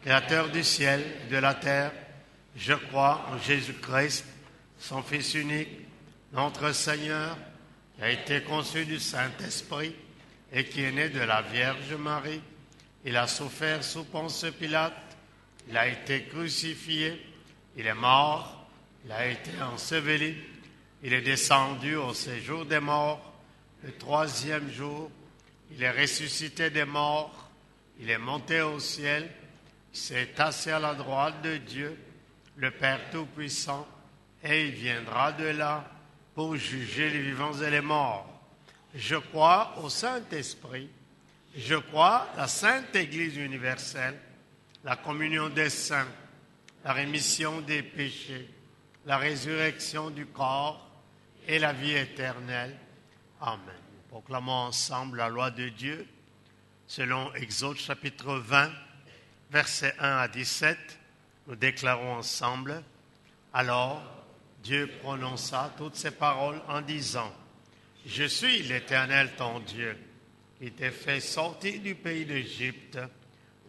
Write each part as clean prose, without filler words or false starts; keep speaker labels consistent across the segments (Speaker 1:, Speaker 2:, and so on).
Speaker 1: Créateur du ciel et de la terre, je crois en Jésus-Christ, son Fils unique, notre Seigneur, qui a été conçu du Saint-Esprit et qui est né de la Vierge Marie. Il a souffert sous Ponce Pilate, il a été crucifié, il est mort, il a été enseveli, il est descendu au séjour des morts, le troisième jour, il est ressuscité des morts, il est monté au ciel, il s'est assis à la droite de Dieu, le Père Tout-Puissant, et il viendra de là pour juger les vivants et les morts. Je crois au Saint-Esprit, je crois à la Sainte Église universelle, la communion des saints, la rémission des péchés, la résurrection du corps et la vie éternelle. Amen. Nous proclamons ensemble la loi de Dieu selon Exode chapitre 20, versets 1 à 17. Nous déclarons ensemble. Alors, Dieu prononça toutes ces paroles en disant: Je suis l'Éternel ton Dieu, qui t'ai fait sortir du pays d'Égypte,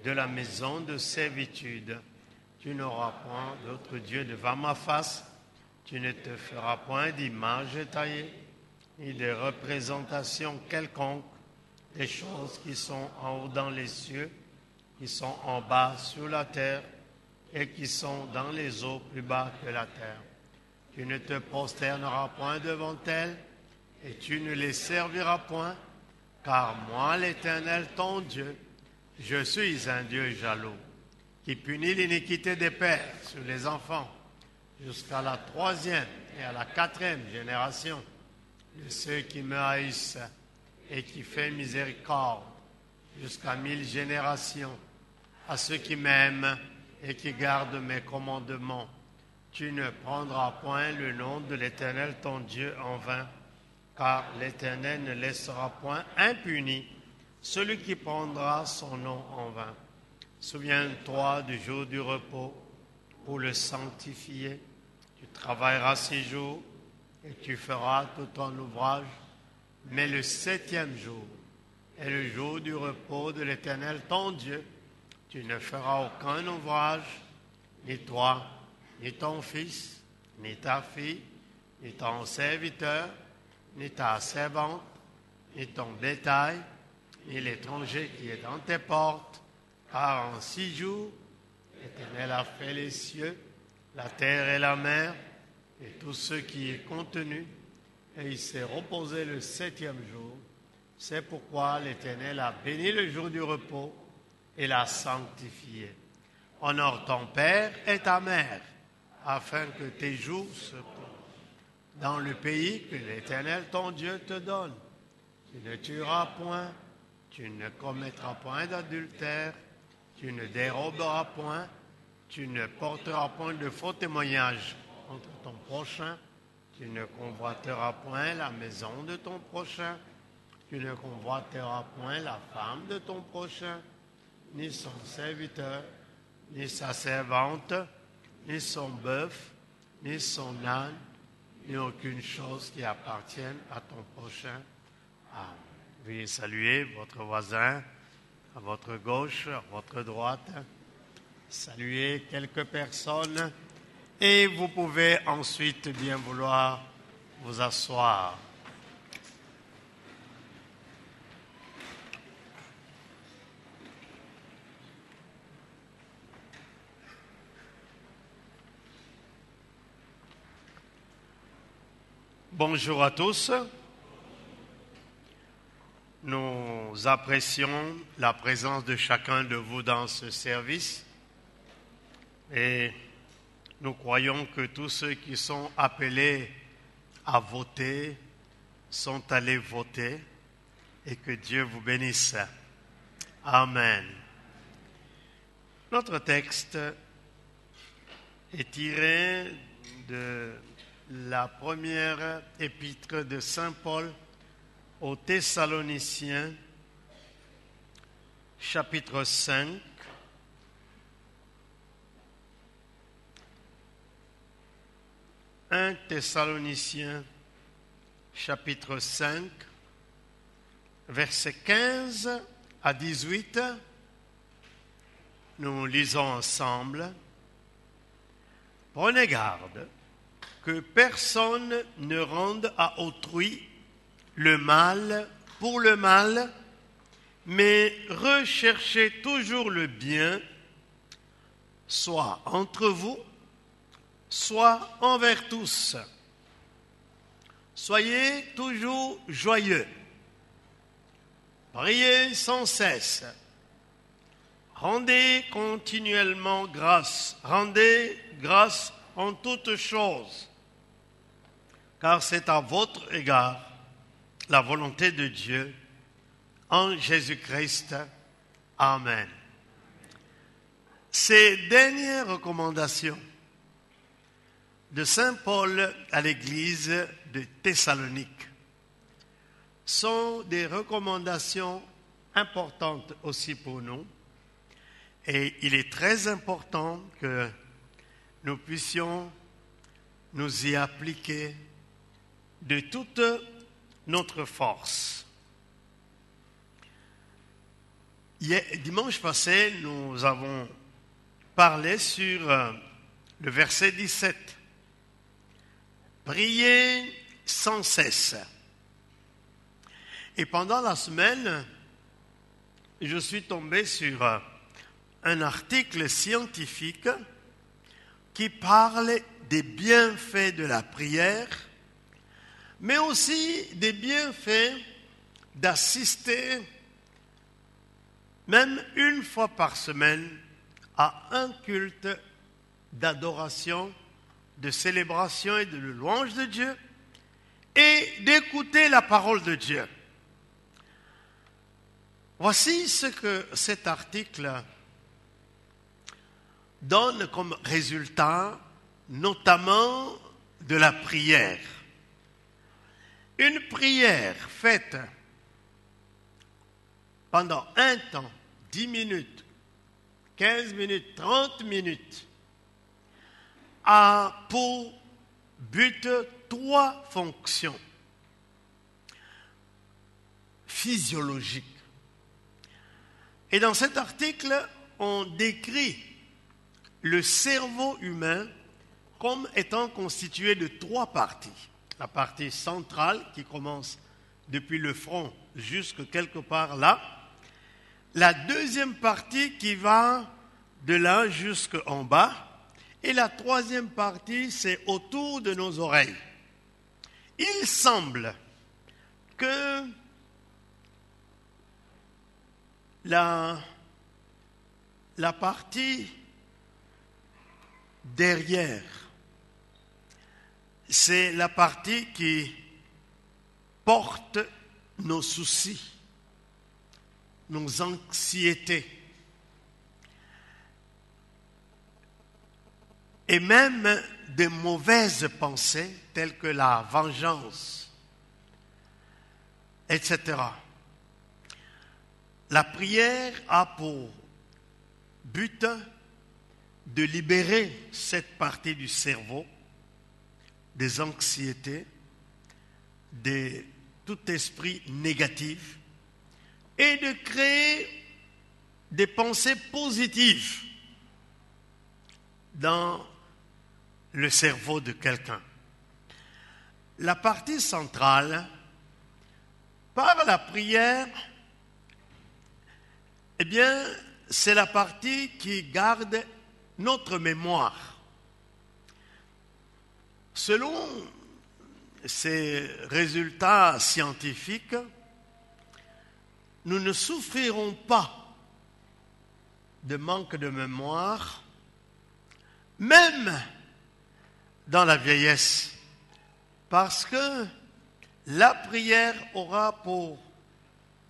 Speaker 1: de la maison de servitude. Tu n'auras point d'autre Dieu devant ma face. Tu ne te feras point d'image taillée, ni de représentation quelconque des choses qui sont en haut dans les cieux, qui sont en bas sur la terre, et qui sont dans les eaux plus bas que la terre. Tu ne te prosterneras point devant elles, et tu ne les serviras point, car moi, l'Éternel, ton Dieu, je suis un Dieu jaloux, qui punit l'iniquité des pères sur les enfants, jusqu'à la 3e et à la 4e génération de ceux qui me haïssent, et qui fait miséricorde jusqu'à 1000 générations à ceux qui m'aiment et qui gardent mes commandements. Tu ne prendras point le nom de l'Éternel ton Dieu en vain, car l'Éternel ne laissera point impuni celui qui prendra son nom en vain. Souviens-toi du jour du repos pour le sanctifier. Tu travailleras 6 jours et tu feras tout ton ouvrage, mais le 7e jour est le jour du repos de l'Éternel ton Dieu. Tu ne feras aucun ouvrage, ni toi, ni ton fils, ni ta fille, ni ton serviteur, ni ta servante, ni ton bétail, ni l'étranger qui est dans tes portes, car en 6 jours, l'Éternel a fait les cieux, la terre et la mer, et tout ce qui est contenu, et il s'est reposé le 7e jour. C'est pourquoi l'Éternel a béni le jour du repos et l'a sanctifié. Honore ton père et ta mère, afin que tes jours se prolongent dans le pays que l'Éternel ton Dieu te donne. Tu ne tueras point, tu ne commettras point d'adultère, tu ne déroberas point, tu ne porteras point de faux témoignages contre ton prochain, tu ne convoiteras point la maison de ton prochain, tu ne convoiteras point la femme de ton prochain, ni son serviteur, ni sa servante, ni son bœuf, ni son âne, ni aucune chose qui appartienne à ton prochain. Amen. Veuillez saluer votre voisin à votre gauche, à votre droite. Saluez quelques personnes et vous pouvez ensuite bien vouloir vous asseoir. Bonjour à tous. Nous apprécions la présence de chacun de vous dans ce service et nous croyons que tous ceux qui sont appelés à voter sont allés voter et que Dieu vous bénisse. Amen. Notre texte est tiré de la première épître de Saint Paul aux Thessaloniciens, chapitre 5, « 1 Thessaloniciens, chapitre 5, versets 15 à 18, nous lisons ensemble. Prenez garde que personne ne rende à autrui le mal pour le mal, mais recherchez toujours le bien, soit entre vous, soit envers tous. Soyez toujours joyeux. Priez sans cesse. Rendez continuellement grâce. Rendez grâce en toutes choses, car c'est à votre égard la volonté de Dieu en Jésus-Christ. Amen. Ces dernières recommandations de Saint Paul à l'église de Thessalonique sont des recommandations importantes aussi pour nous. Et il est très important que nous puissions nous y appliquer de toute notre force. Dimanche passé, nous avons parlé sur le verset 17. Priez sans cesse. Et pendant la semaine, je suis tombé sur un article scientifique qui parle des bienfaits de la prière, mais aussi des bienfaits d'assister, même une fois par semaine, à un culte d'adoration, de célébration et de louange de Dieu, et d'écouter la parole de Dieu. Voici ce que cet article donne comme résultat, notamment de la prière. Une prière faite pendant un temps, 10 minutes, 15 minutes, 30 minutes, a pour but 3 fonctions physiologiques. Et dans cet article, on décrit le cerveau humain comme étant constitué de 3 parties. La partie centrale qui commence depuis le front jusque quelque part là. La deuxième partie qui va de là jusqu'en bas. Et la troisième partie, c'est autour de nos oreilles. Il semble que la partie derrière, c'est la partie qui porte nos soucis, nos anxiétés, et même des mauvaises pensées telles que la vengeance, etc. La prière a pour but de libérer cette partie du cerveau des anxiétés, de tout esprit négatif et de créer des pensées positives dans le cerveau de quelqu'un. La partie centrale, par la prière, eh bien, c'est la partie qui garde notre mémoire. Selon ces résultats scientifiques, nous ne souffrirons pas de manque de mémoire, même dans la vieillesse, parce que la prière aura pour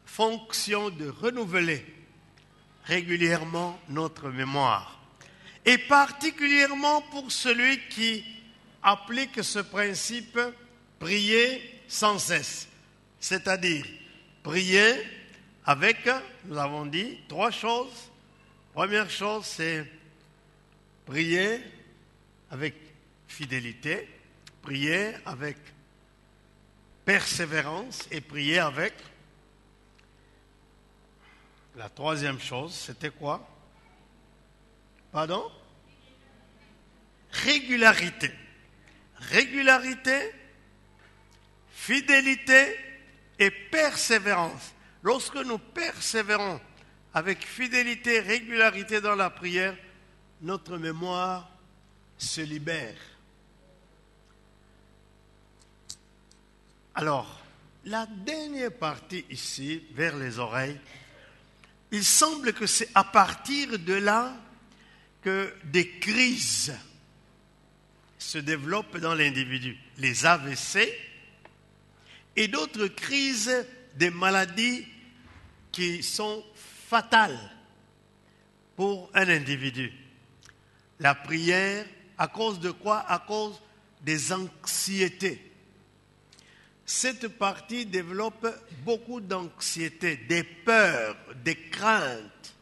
Speaker 1: fonction de renouveler régulièrement notre mémoire. Et particulièrement pour celui qui applique ce principe, prier sans cesse. C'est-à-dire, prier avec, nous avons dit, 3 choses. Première chose, c'est prier avec fidélité, prier avec persévérance et prier avec... La troisième chose, c'était quoi? Pardon? Régularité. Régularité, fidélité et persévérance. Lorsque nous persévérons avec fidélité et régularité dans la prière, notre mémoire se libère. Alors, la dernière partie ici, vers les oreilles, il semble que c'est à partir de là que des crises se développent dans l'individu. Les AVC et d'autres crises, des maladies qui sont fatales pour un individu. La prière, à cause de quoi? À cause des anxiétés. Cette partie développe beaucoup d'anxiété, des peurs, des craintes.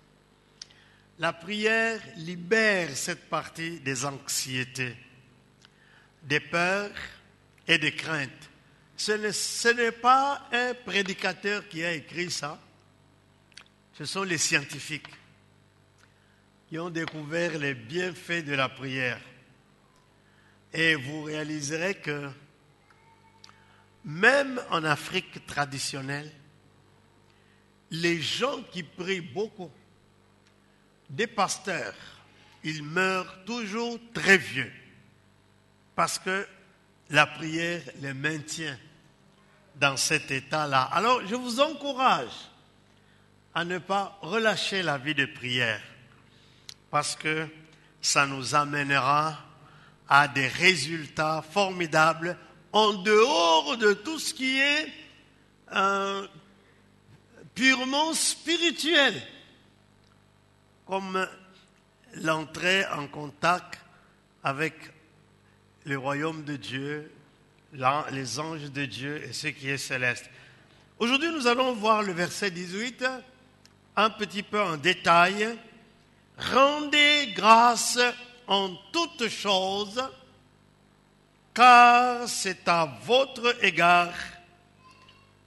Speaker 1: La prière libère cette partie des anxiétés, des peurs et des craintes. Ce n'est pas un prédicateur qui a écrit ça. Ce sont les scientifiques qui ont découvert les bienfaits de la prière. Et vous réaliserez que même en Afrique traditionnelle, les gens qui prient beaucoup, des pasteurs, ils meurent toujours très vieux parce que la prière les maintient dans cet état-là. Alors, je vous encourage à ne pas relâcher la vie de prière parce que ça nous amènera à des résultats formidables en dehors de tout ce qui est purement spirituel, comme l'entrée en contact avec le royaume de Dieu, les anges de Dieu et ce qui est céleste. Aujourd'hui, nous allons voir le verset 18 un petit peu en détail. Rendez grâce en toutes choses, car c'est à votre égard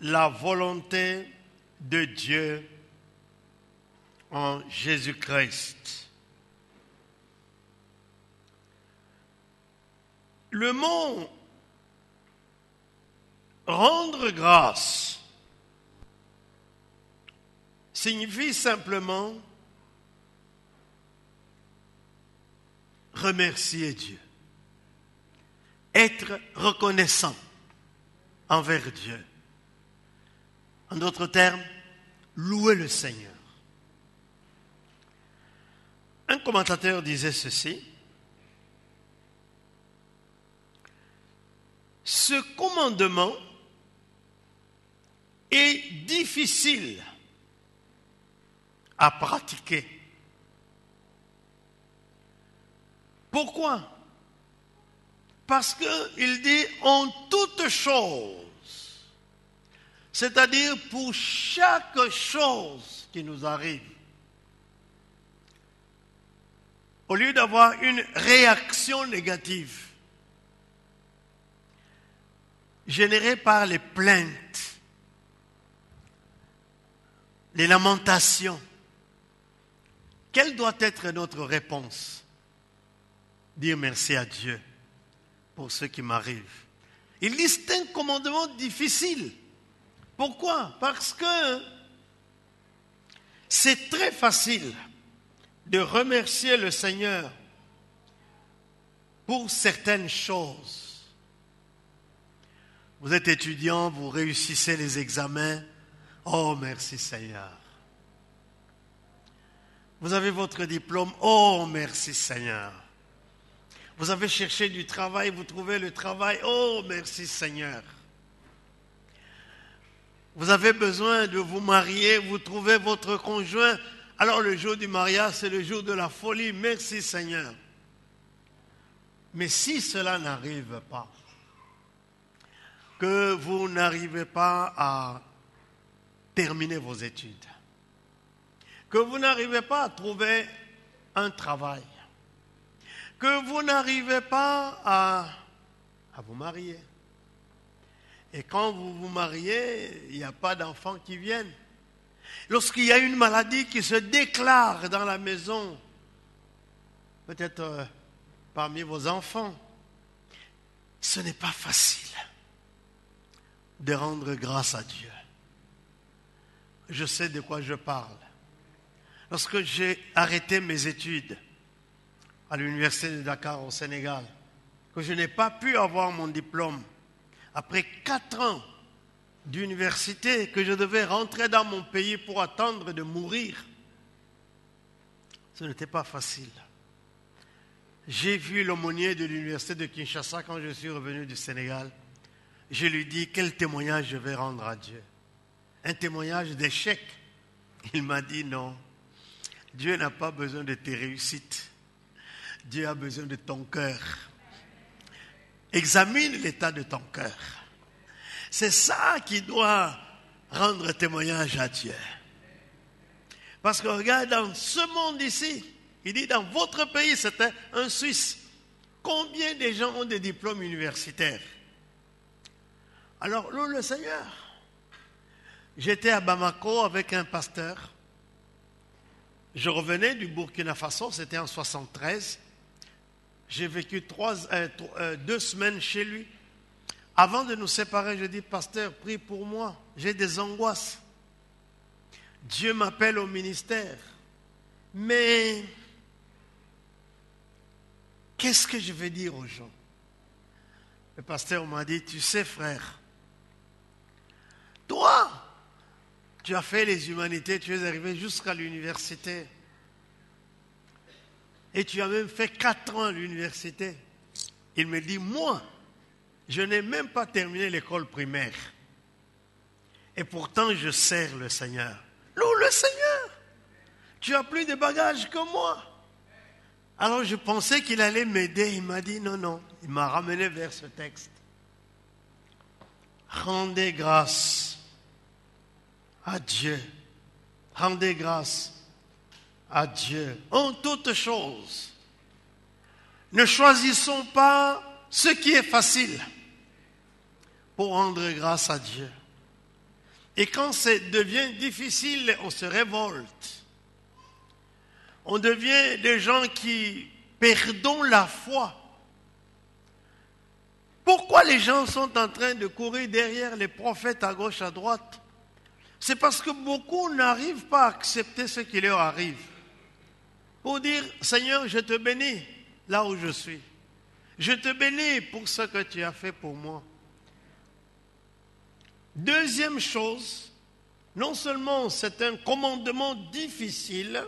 Speaker 1: la volonté de Dieu en Jésus-Christ. Le mot rendre grâce signifie simplement remercier Dieu, être reconnaissant envers Dieu. En d'autres termes, louer le Seigneur. Un commentateur disait ceci: ce commandement est difficile à pratiquer. Pourquoi? Parce qu'il dit en toutes choses, c'est-à-dire pour chaque chose qui nous arrive. Au lieu d'avoir une réaction négative générée par les plaintes, les lamentations, quelle doit être notre réponse? Dire merci à Dieu pour ce qui m'arrive. Il dit c'est un commandement difficile. Pourquoi? Parce que c'est très facile de remercier le Seigneur pour certaines choses. Vous êtes étudiant, vous réussissez les examens. Oh, merci Seigneur. Vous avez votre diplôme. Oh, merci Seigneur. Vous avez cherché du travail, vous trouvez le travail. Oh, merci Seigneur. Vous avez besoin de vous marier, vous trouvez votre conjoint. Alors le jour du mariage, c'est le jour de la folie. Merci Seigneur. Mais si cela n'arrive pas, que vous n'arrivez pas à terminer vos études, que vous n'arrivez pas à trouver un travail, que vous n'arrivez pas à vous marier. Et quand vous vous mariez, il n'y a pas d'enfants qui viennent. Lorsqu'il y a une maladie qui se déclare dans la maison, peut-être parmi vos enfants. Ce n'est pas facile de rendre grâce à Dieu. Je sais de quoi je parle. Lorsque j'ai arrêté mes études à l'université de Dakar au Sénégal, que je n'ai pas pu avoir mon diplôme, après 4 ans d'université, que je devais rentrer dans mon pays pour attendre de mourir, ce n'était pas facile. J'ai vu l'aumônier de l'université de Kinshasa quand je suis revenu du Sénégal. Je lui dis quel témoignage je vais rendre à Dieu. Un témoignage d'échec. Il m'a dit non. Dieu n'a pas besoin de tes réussites. Dieu a besoin de ton cœur. Examine l'état de ton cœur. C'est ça qui doit rendre témoignage à Dieu. Parce que regarde, dans ce monde ici, il dit dans votre pays, c'était un Suisse. Combien de gens ont des diplômes universitaires? Alors, loue le Seigneur. J'étais à Bamako avec un pasteur. Je revenais du Burkina Faso, c'était en 1973. J'ai vécu 2 semaines chez lui. Avant de nous séparer, je dis, pasteur, prie pour moi. J'ai des angoisses. Dieu m'appelle au ministère. Mais qu'est-ce que je vais dire aux gens? Le pasteur m'a dit, tu sais frère, toi, tu as fait les humanités, tu es arrivé jusqu'à l'université. Et tu as même fait 4 ans à l'université. Il me dit, moi, je n'ai même pas terminé l'école primaire. Et pourtant, je sers le Seigneur. Loue le Seigneur. Tu as plus de bagages que moi. Alors je pensais qu'il allait m'aider. Il m'a dit non, non. Il m'a ramené vers ce texte. Rendez grâce à Dieu. Rendez grâce à Dieu en toutes choses. Ne choisissons pas ce qui est facile pour rendre grâce à Dieu. Et quand ça devient difficile, on se révolte. On devient des gens qui perdons la foi. Pourquoi les gens sont en train de courir derrière les prophètes à gauche, à droite? C'est parce que beaucoup n'arrivent pas à accepter ce qui leur arrive. Pour dire, Seigneur, je te bénis là où je suis. Je te bénis pour ce que tu as fait pour moi. Deuxième chose, non seulement c'est un commandement difficile,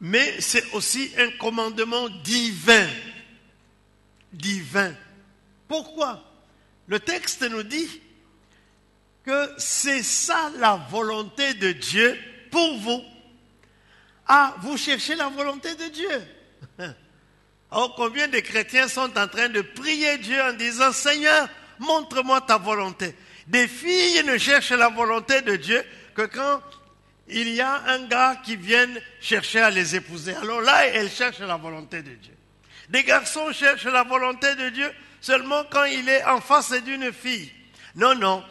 Speaker 1: mais c'est aussi un commandement divin. Divin. Pourquoi? Le texte nous dit que c'est ça la volonté de Dieu pour vous. Ah, vous cherchez la volonté de Dieu. Or, combien de chrétiens sont en train de prier Dieu en disant, Seigneur, montre-moi ta volonté. Des filles ne cherchent la volonté de Dieu que quand il y a un gars qui vient chercher à les épouser. Alors là, elles cherchent la volonté de Dieu. Des garçons cherchent la volonté de Dieu seulement quand il est en face d'une fille. Non, non.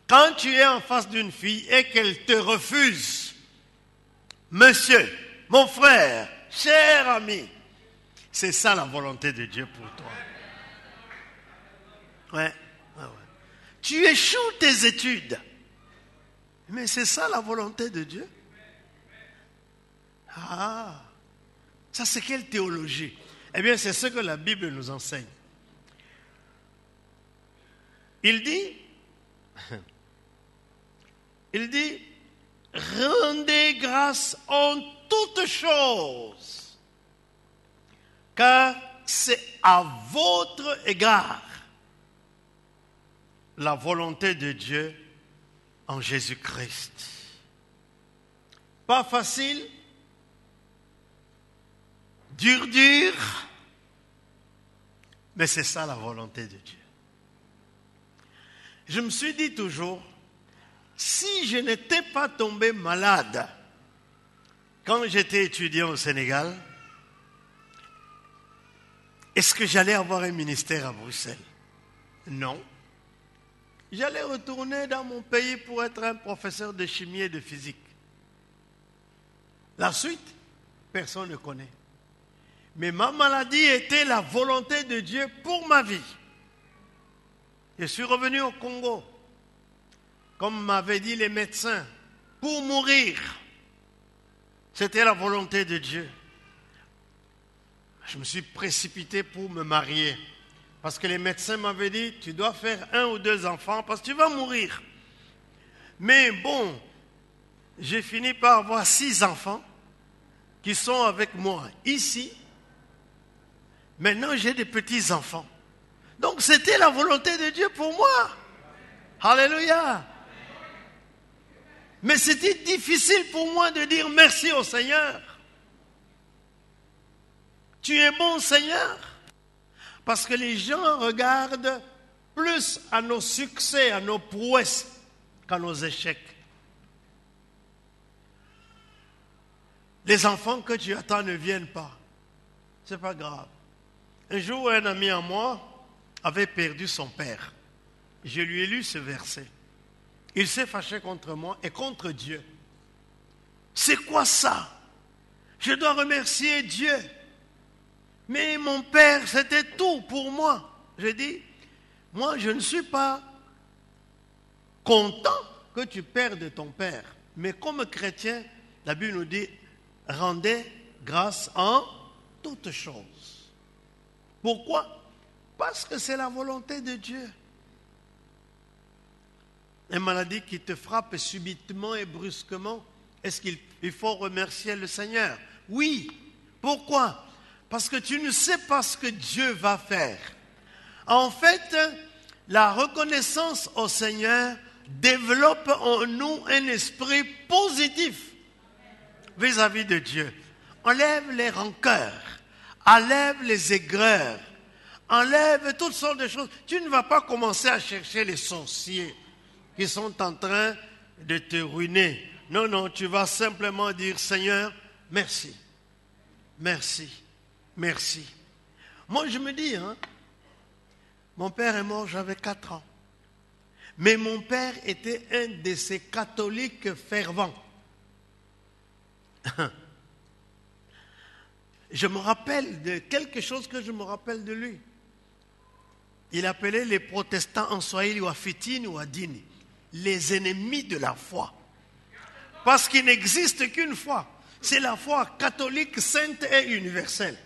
Speaker 1: Quand tu es en face d'une fille et qu'elle te refuse, monsieur, mon frère, cher ami, c'est ça la volonté de Dieu pour toi. Ouais. Tu échoues tes études. Mais c'est ça la volonté de Dieu. Ah, ça c'est quelle théologie? Eh bien, c'est ce que la Bible nous enseigne. Il dit, rendez grâce en toutes choses, car c'est à votre égard la volonté de Dieu en Jésus-Christ. Pas facile, dur, mais c'est ça la volonté de Dieu. Je me suis dit toujours, si je n'étais pas tombé malade quand j'étais étudiant au Sénégal, est-ce que j'allais avoir un ministère à Bruxelles? Non. J'allais retourner dans mon pays pour être un professeur de chimie et de physique. La suite, personne ne connaît. Mais ma maladie était la volonté de Dieu pour ma vie. Je suis revenu au Congo, comme m'avaient dit les médecins, pour mourir. C'était la volonté de Dieu. Je me suis précipité pour me marier. Parce que les médecins m'avaient dit, tu dois faire 1 ou 2 enfants parce que tu vas mourir. Mais bon, j'ai fini par avoir 6 enfants qui sont avec moi ici. Maintenant, j'ai des petits-enfants. Donc, c'était la volonté de Dieu pour moi. Alléluia. Mais c'était difficile pour moi de dire merci au Seigneur. Tu es bon, Seigneur. Parce que les gens regardent plus à nos succès, à nos prouesses qu'à nos échecs. Les enfants que tu attends ne viennent pas. Ce n'est pas grave. Un jour, un ami à moi avait perdu son père. Je lui ai lu ce verset. Il s'est fâché contre moi et contre Dieu. C'est quoi ça? Je dois remercier Dieu. Mais mon père, c'était tout pour moi. J'ai dit, moi, je ne suis pas content que tu perdes ton père. Mais comme chrétien, la Bible nous dit, rendez grâce en toutes choses. Pourquoi? Parce que c'est la volonté de Dieu. Une maladie qui te frappe subitement et brusquement, est-ce qu'il faut remercier le Seigneur? Oui. Pourquoi? Parce que tu ne sais pas ce que Dieu va faire. En fait, la reconnaissance au Seigneur développe en nous un esprit positif vis-à-vis de Dieu. Enlève les rancœurs, enlève les aigreurs, enlève toutes sortes de choses. Tu ne vas pas commencer à chercher les sorciers qui sont en train de te ruiner. Non, non, tu vas simplement dire, Seigneur, merci, merci, merci. Moi, je me dis, mon père est mort, j'avais 4 ans. Mais mon père était un de ces catholiques fervents. Je me rappelle de quelque chose que je me rappelle de lui. Il appelait les protestants en Swahili ou à Fitini ou à Dini les ennemis de la foi. Parce qu'il n'existe qu'une foi. C'est la foi catholique, sainte et universelle.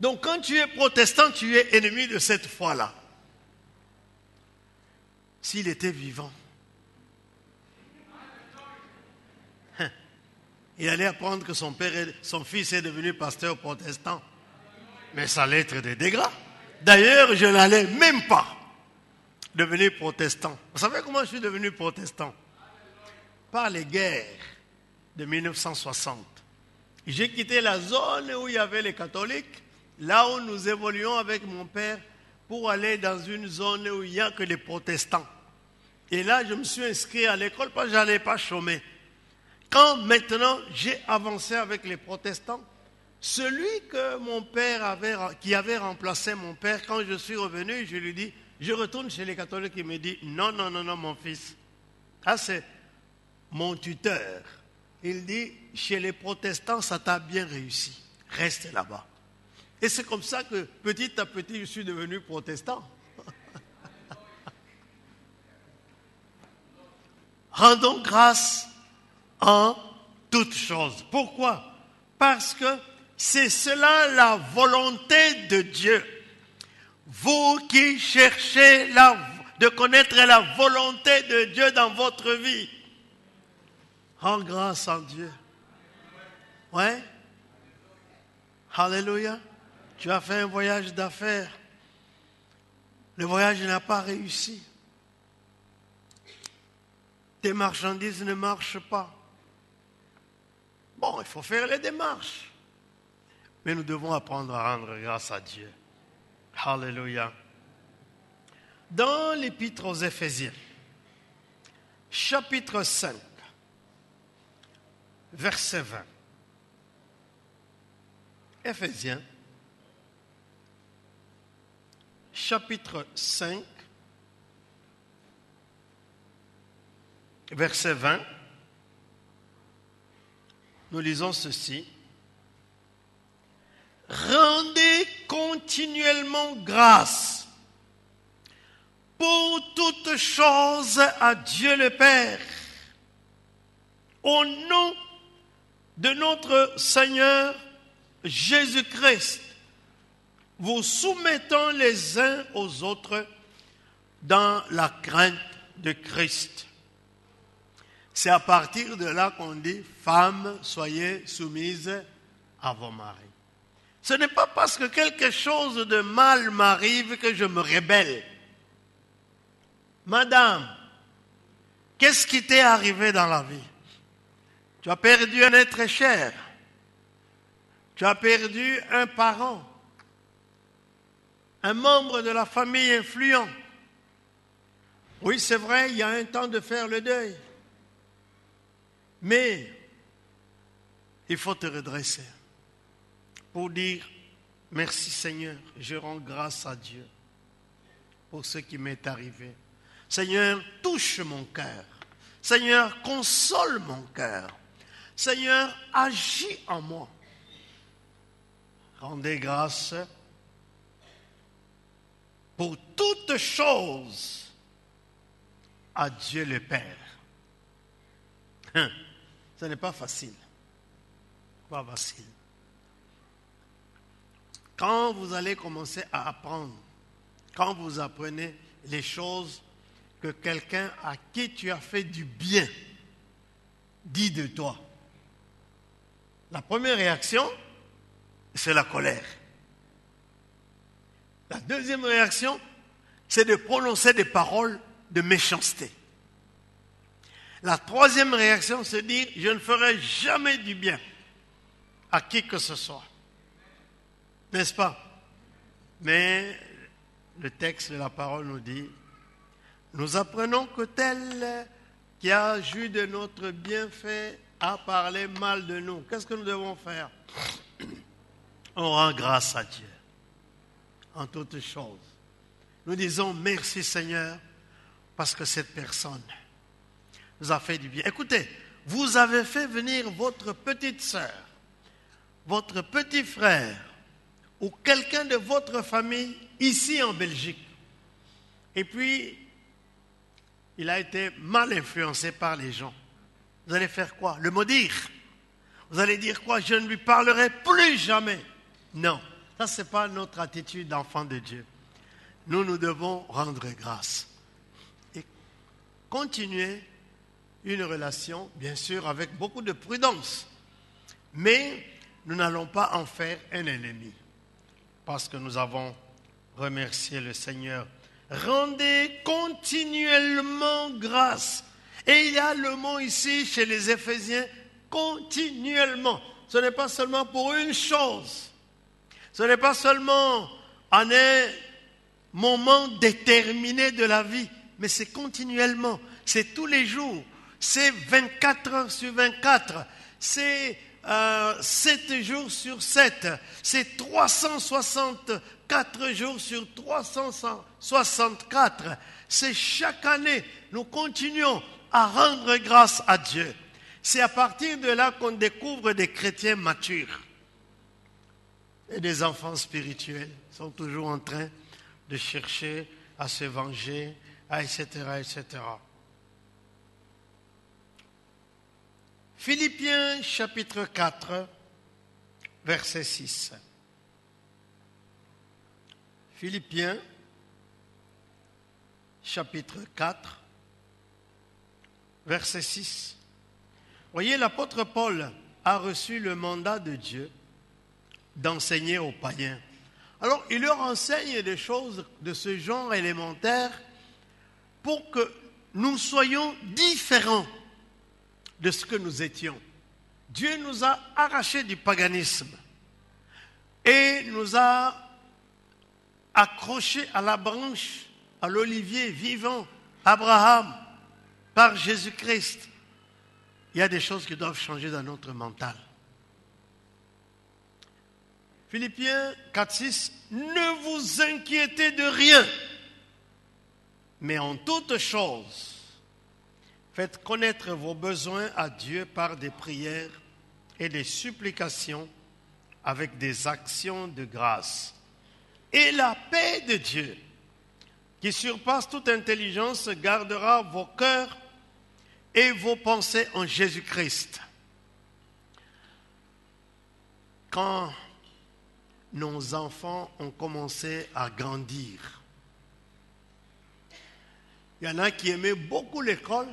Speaker 1: Donc quand tu es protestant, tu es ennemi de cette foi-là. S'il était vivant, il allait apprendre que son fils est devenu pasteur protestant. Mais ça allait être des dégâts. D'ailleurs, je n'allais même pas devenir protestant. Vous savez comment je suis devenu protestant? Par les guerres de 1960. J'ai quitté la zone où il y avait les catholiques, là où nous évoluions avec mon père, pour aller dans une zone où il n'y a que les protestants. Et là, je me suis inscrit à l'école parce que je n'allais pas chômer. Quand maintenant j'ai avancé avec les protestants, celui que mon père qui avait remplacé mon père, quand je suis revenu, je lui dis, je retourne chez les catholiques, il me dit, non, non, non, non, mon fils. Ah, c'est mon tuteur. Il dit, chez les protestants, ça t'a bien réussi. Reste là-bas. Et c'est comme ça que petit à petit, je suis devenu protestant. Rendons grâce en toutes choses. Pourquoi? Parce que c'est cela la volonté de Dieu. Vous qui cherchez de connaître la volonté de Dieu dans votre vie, rends grâce en Dieu. Ouais? Alléluia. Tu as fait un voyage d'affaires. Le voyage n'a pas réussi. Tes marchandises ne marchent pas. Bon, il faut faire les démarches. Mais nous devons apprendre à rendre grâce à Dieu. Alléluia. Dans l'Épître aux Éphésiens, chapitre 5, verset 20. Éphésiens, chapitre 5, verset 20. nous lisons ceci. Rendez continuellement grâce pour toutes choses à Dieu le Père, au nom de notre Seigneur Jésus-Christ, vous soumettant les uns aux autres dans la crainte de Christ. C'est à partir de là qu'on dit « Femmes, soyez soumises à vos maris ». Ce n'est pas parce que quelque chose de mal m'arrive que je me rébelle. Madame, qu'est-ce qui t'est arrivé dans la vie? Tu as perdu un être cher. Tu as perdu un parent. Un membre de la famille influent. Oui, c'est vrai, il y a un temps de faire le deuil. Mais il faut te redresser pour dire merci Seigneur, je rends grâce à Dieu pour ce qui m'est arrivé. Seigneur, touche mon cœur. Seigneur, console mon cœur. Seigneur, agis en moi. Rendez grâce pour toutes choses à Dieu le Père. Ce n'est pas facile. Pas facile. Quand vous allez commencer à apprendre, quand vous apprenez les choses que quelqu'un à qui tu as fait du bien dit de toi, la première réaction, c'est la colère. La deuxième réaction, c'est de prononcer des paroles de méchanceté. La troisième réaction, c'est de dire « je ne ferai jamais du bien à qui que ce soit ». N'est-ce pas? Mais le texte de la parole nous dit « nous apprenons que tel qui a joui de notre bienfait a parlé mal de nous ». Qu'est-ce que nous devons faire? On rend grâce à Dieu en toutes choses. Nous disons merci Seigneur parce que cette personne nous a fait du bien. Écoutez, vous avez fait venir votre petite sœur, votre petit frère ou quelqu'un de votre famille ici en Belgique. Et puis, il a été mal influencé par les gens. Vous allez faire quoi? Le maudire? Vous allez dire quoi? Je ne lui parlerai plus jamais. Non, ça ce n'est pas notre attitude d'enfant de Dieu. Nous devons rendre grâce et continuer une relation, bien sûr, avec beaucoup de prudence. Mais nous n'allons pas en faire un ennemi parce que nous avons remercié le Seigneur. Rendez continuellement grâce. Et il y a le mot ici chez les Éphésiens, continuellement. Ce n'est pas seulement pour une chose. Ce n'est pas seulement en un moment déterminé de la vie, mais c'est continuellement, c'est tous les jours, c'est 24 heures sur 24, c'est 7 jours sur 7, c'est 364 jours sur 364, c'est chaque année, nous continuons à rendre grâce à Dieu. C'est à partir de là qu'on découvre des chrétiens matures. Et des enfants spirituels sont toujours en train de chercher à se venger, etc., etc. Philippiens chapitre 4, verset 6. Philippiens chapitre 4, verset 6. Voyez, l'apôtre Paul a reçu le mandat de Dieu d'enseigner aux païens. Alors, il leur enseigne des choses de ce genre élémentaire pour que nous soyons différents de ce que nous étions. Dieu nous a arrachés du paganisme et nous a accrochés à la branche, à l'olivier vivant, Abraham, par Jésus-Christ. Il y a des choses qui doivent changer dans notre mental. Philippiens 4,6, ne vous inquiétez de rien, mais en toutes choses, faites connaître vos besoins à Dieu par des prières et des supplications avec des actions de grâce. Et la paix de Dieu, qui surpasse toute intelligence, gardera vos cœurs et vos pensées en Jésus-Christ. Quand nos enfants ont commencé à grandir, il y en a qui aimaient beaucoup l'école,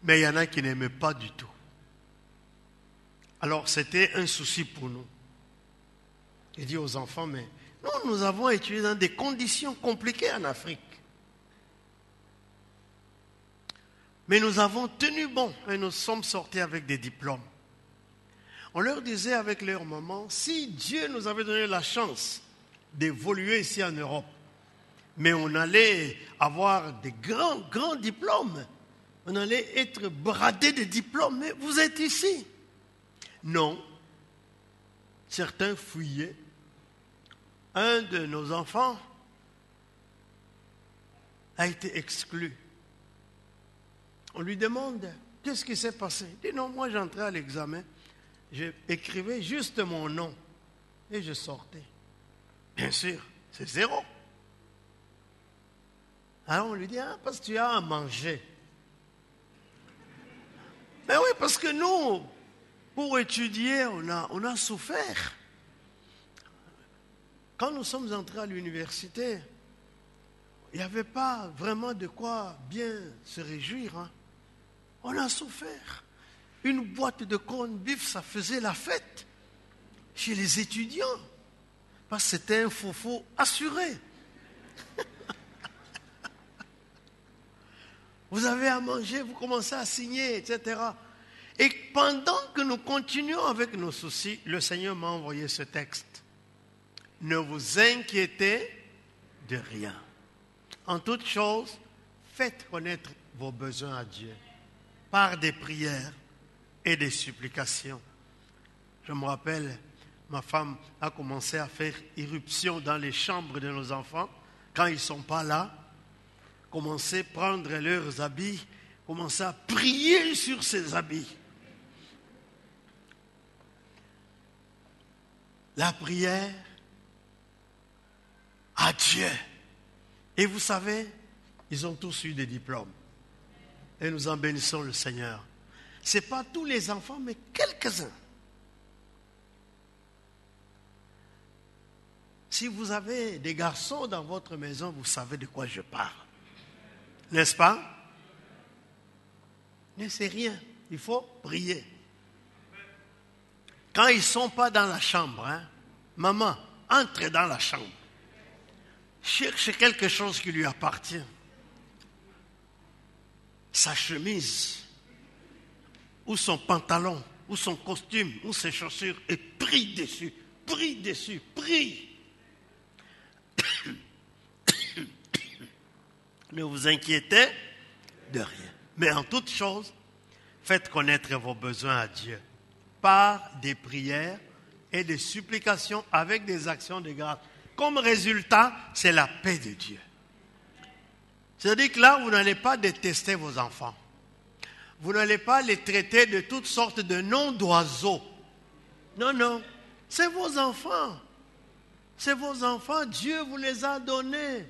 Speaker 1: mais il y en a qui n'aimaient pas du tout. Alors c'était un souci pour nous. J'ai dit aux enfants, mais nous avons étudié dans des conditions compliquées en Afrique. Mais nous avons tenu bon et nous sommes sortis avec des diplômes. On leur disait avec leur maman, si Dieu nous avait donné la chance d'évoluer ici en Europe, mais on allait avoir des grands diplômes, on allait être bradés de diplômes, mais vous êtes ici. Non, certains fuyaient. Un de nos enfants a été exclu. On lui demande, qu'est-ce qui s'est passé? Il dit, non, moi j'entrais à l'examen, j'écrivais juste mon nom et je sortais. Bien sûr, c'est 0. Alors on lui dit, parce que tu as à manger. Mais oui, parce que nous, pour étudier, on a souffert. Quand nous sommes entrés à l'université, il n'y avait pas vraiment de quoi bien se réjouir. On a souffert. Une boîte de corned beef, ça faisait la fête chez les étudiants. Parce que c'était un faux assuré. Vous avez à manger, vous commencez à signer, etc. Et pendant que nous continuons avec nos soucis, le Seigneur m'a envoyé ce texte. Ne vous inquiétez de rien. En toute chose, faites connaître vos besoins à Dieu par des prières et des supplications. Je me rappelle, ma femme a commencé à faire irruption dans les chambres de nos enfants quand ils ne sont pas là. Commencer à prendre leurs habits, commencer à prier sur ces habits. La prière à Dieu. Et vous savez, ils ont tous eu des diplômes. Et nous en bénissons le Seigneur. Ce n'est pas tous les enfants, mais quelques-uns. Si vous avez des garçons dans votre maison, vous savez de quoi je parle. N'est-ce pas? Mais c'est rien. Il faut prier. Quand ils ne sont pas dans la chambre, maman, entre dans la chambre. Cherche quelque chose qui lui appartient. Sa chemise, ou son pantalon, ou son costume, ou ses chaussures, et prie dessus. Prie dessus. Prie. Ne vous inquiétez de rien. Mais en toute chose, faites connaître vos besoins à Dieu par des prières et des supplications avec des actions de grâce. Comme résultat, c'est la paix de Dieu. C'est-à-dire que là, vous n'allez pas détester vos enfants. Vous n'allez pas les traiter de toutes sortes de noms d'oiseaux. Non. C'est vos enfants. C'est vos enfants. Dieu vous les a donnés.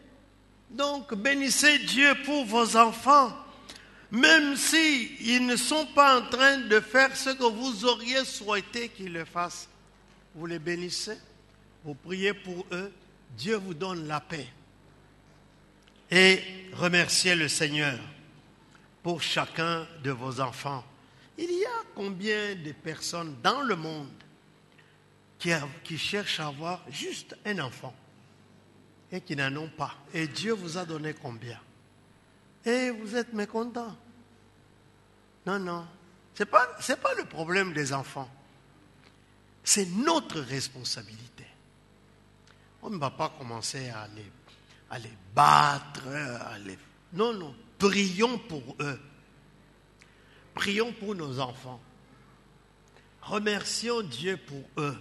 Speaker 1: Donc, bénissez Dieu pour vos enfants. Même s'ils ne sont pas en train de faire ce que vous auriez souhaité qu'ils le fassent. Vous les bénissez. Vous priez pour eux, Dieu vous donne la paix. Et remerciez le Seigneur pour chacun de vos enfants. Il y a combien de personnes dans le monde qui cherchent à avoir juste un enfant et qui n'en ont pas? Et Dieu vous a donné combien? Et vous êtes mécontents? Non. Ce n'est pas le problème des enfants. C'est notre responsabilité. On ne va pas commencer à les battre, Non. Prions pour eux. Prions pour nos enfants. Remercions Dieu pour eux.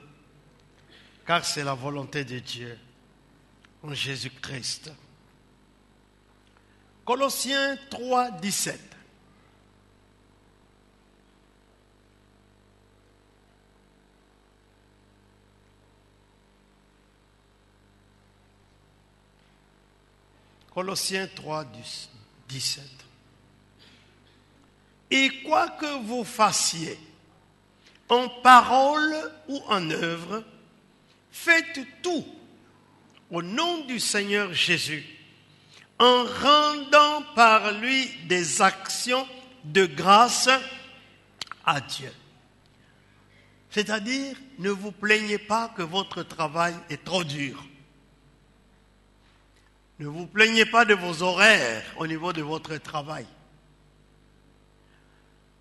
Speaker 1: Car c'est la volonté de Dieu en Jésus-Christ. Colossiens 3, 17. Colossiens 3, 17. Et quoi que vous fassiez, en parole ou en œuvre, faites tout au nom du Seigneur Jésus, en rendant par lui des actions de grâce à Dieu. C'est-à-dire, ne vous plaignez pas que votre travail est trop dur. Ne vous plaignez pas de vos horaires au niveau de votre travail.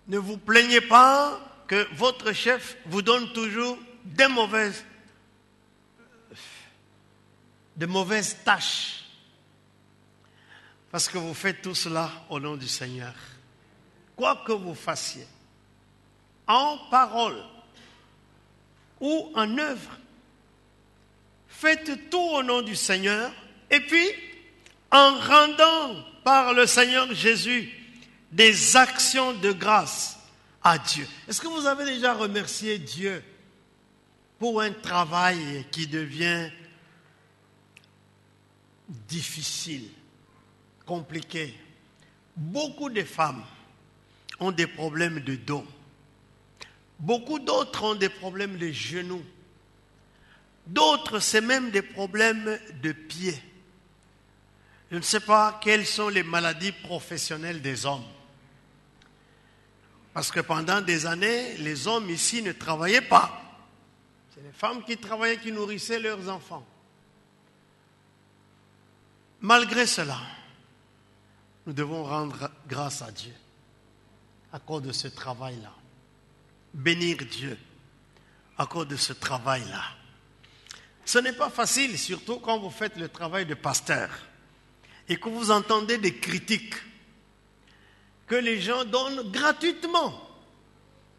Speaker 1: Ne vous plaignez pas que votre chef vous donne toujours de mauvaises tâches. Parce que vous faites tout cela au nom du Seigneur. Quoi que vous fassiez, en parole ou en œuvre, faites tout au nom du Seigneur et puis en rendant par le Seigneur Jésus des actions de grâce à Dieu. Est-ce que vous avez déjà remercié Dieu pour un travail qui devient difficile, compliqué? Beaucoup de femmes ont des problèmes de dos. Beaucoup d'autres ont des problèmes de genoux. D'autres, c'est même des problèmes de pieds. Je ne sais pas quelles sont les maladies professionnelles des hommes. Parce que pendant des années, les hommes ici ne travaillaient pas. C'est les femmes qui travaillaient, qui nourrissaient leurs enfants. Malgré cela, nous devons rendre grâce à Dieu à cause de ce travail-là. Bénir Dieu à cause de ce travail-là. Ce n'est pas facile, surtout quand vous faites le travail de pasteur et que vous entendez des critiques que les gens donnent gratuitement.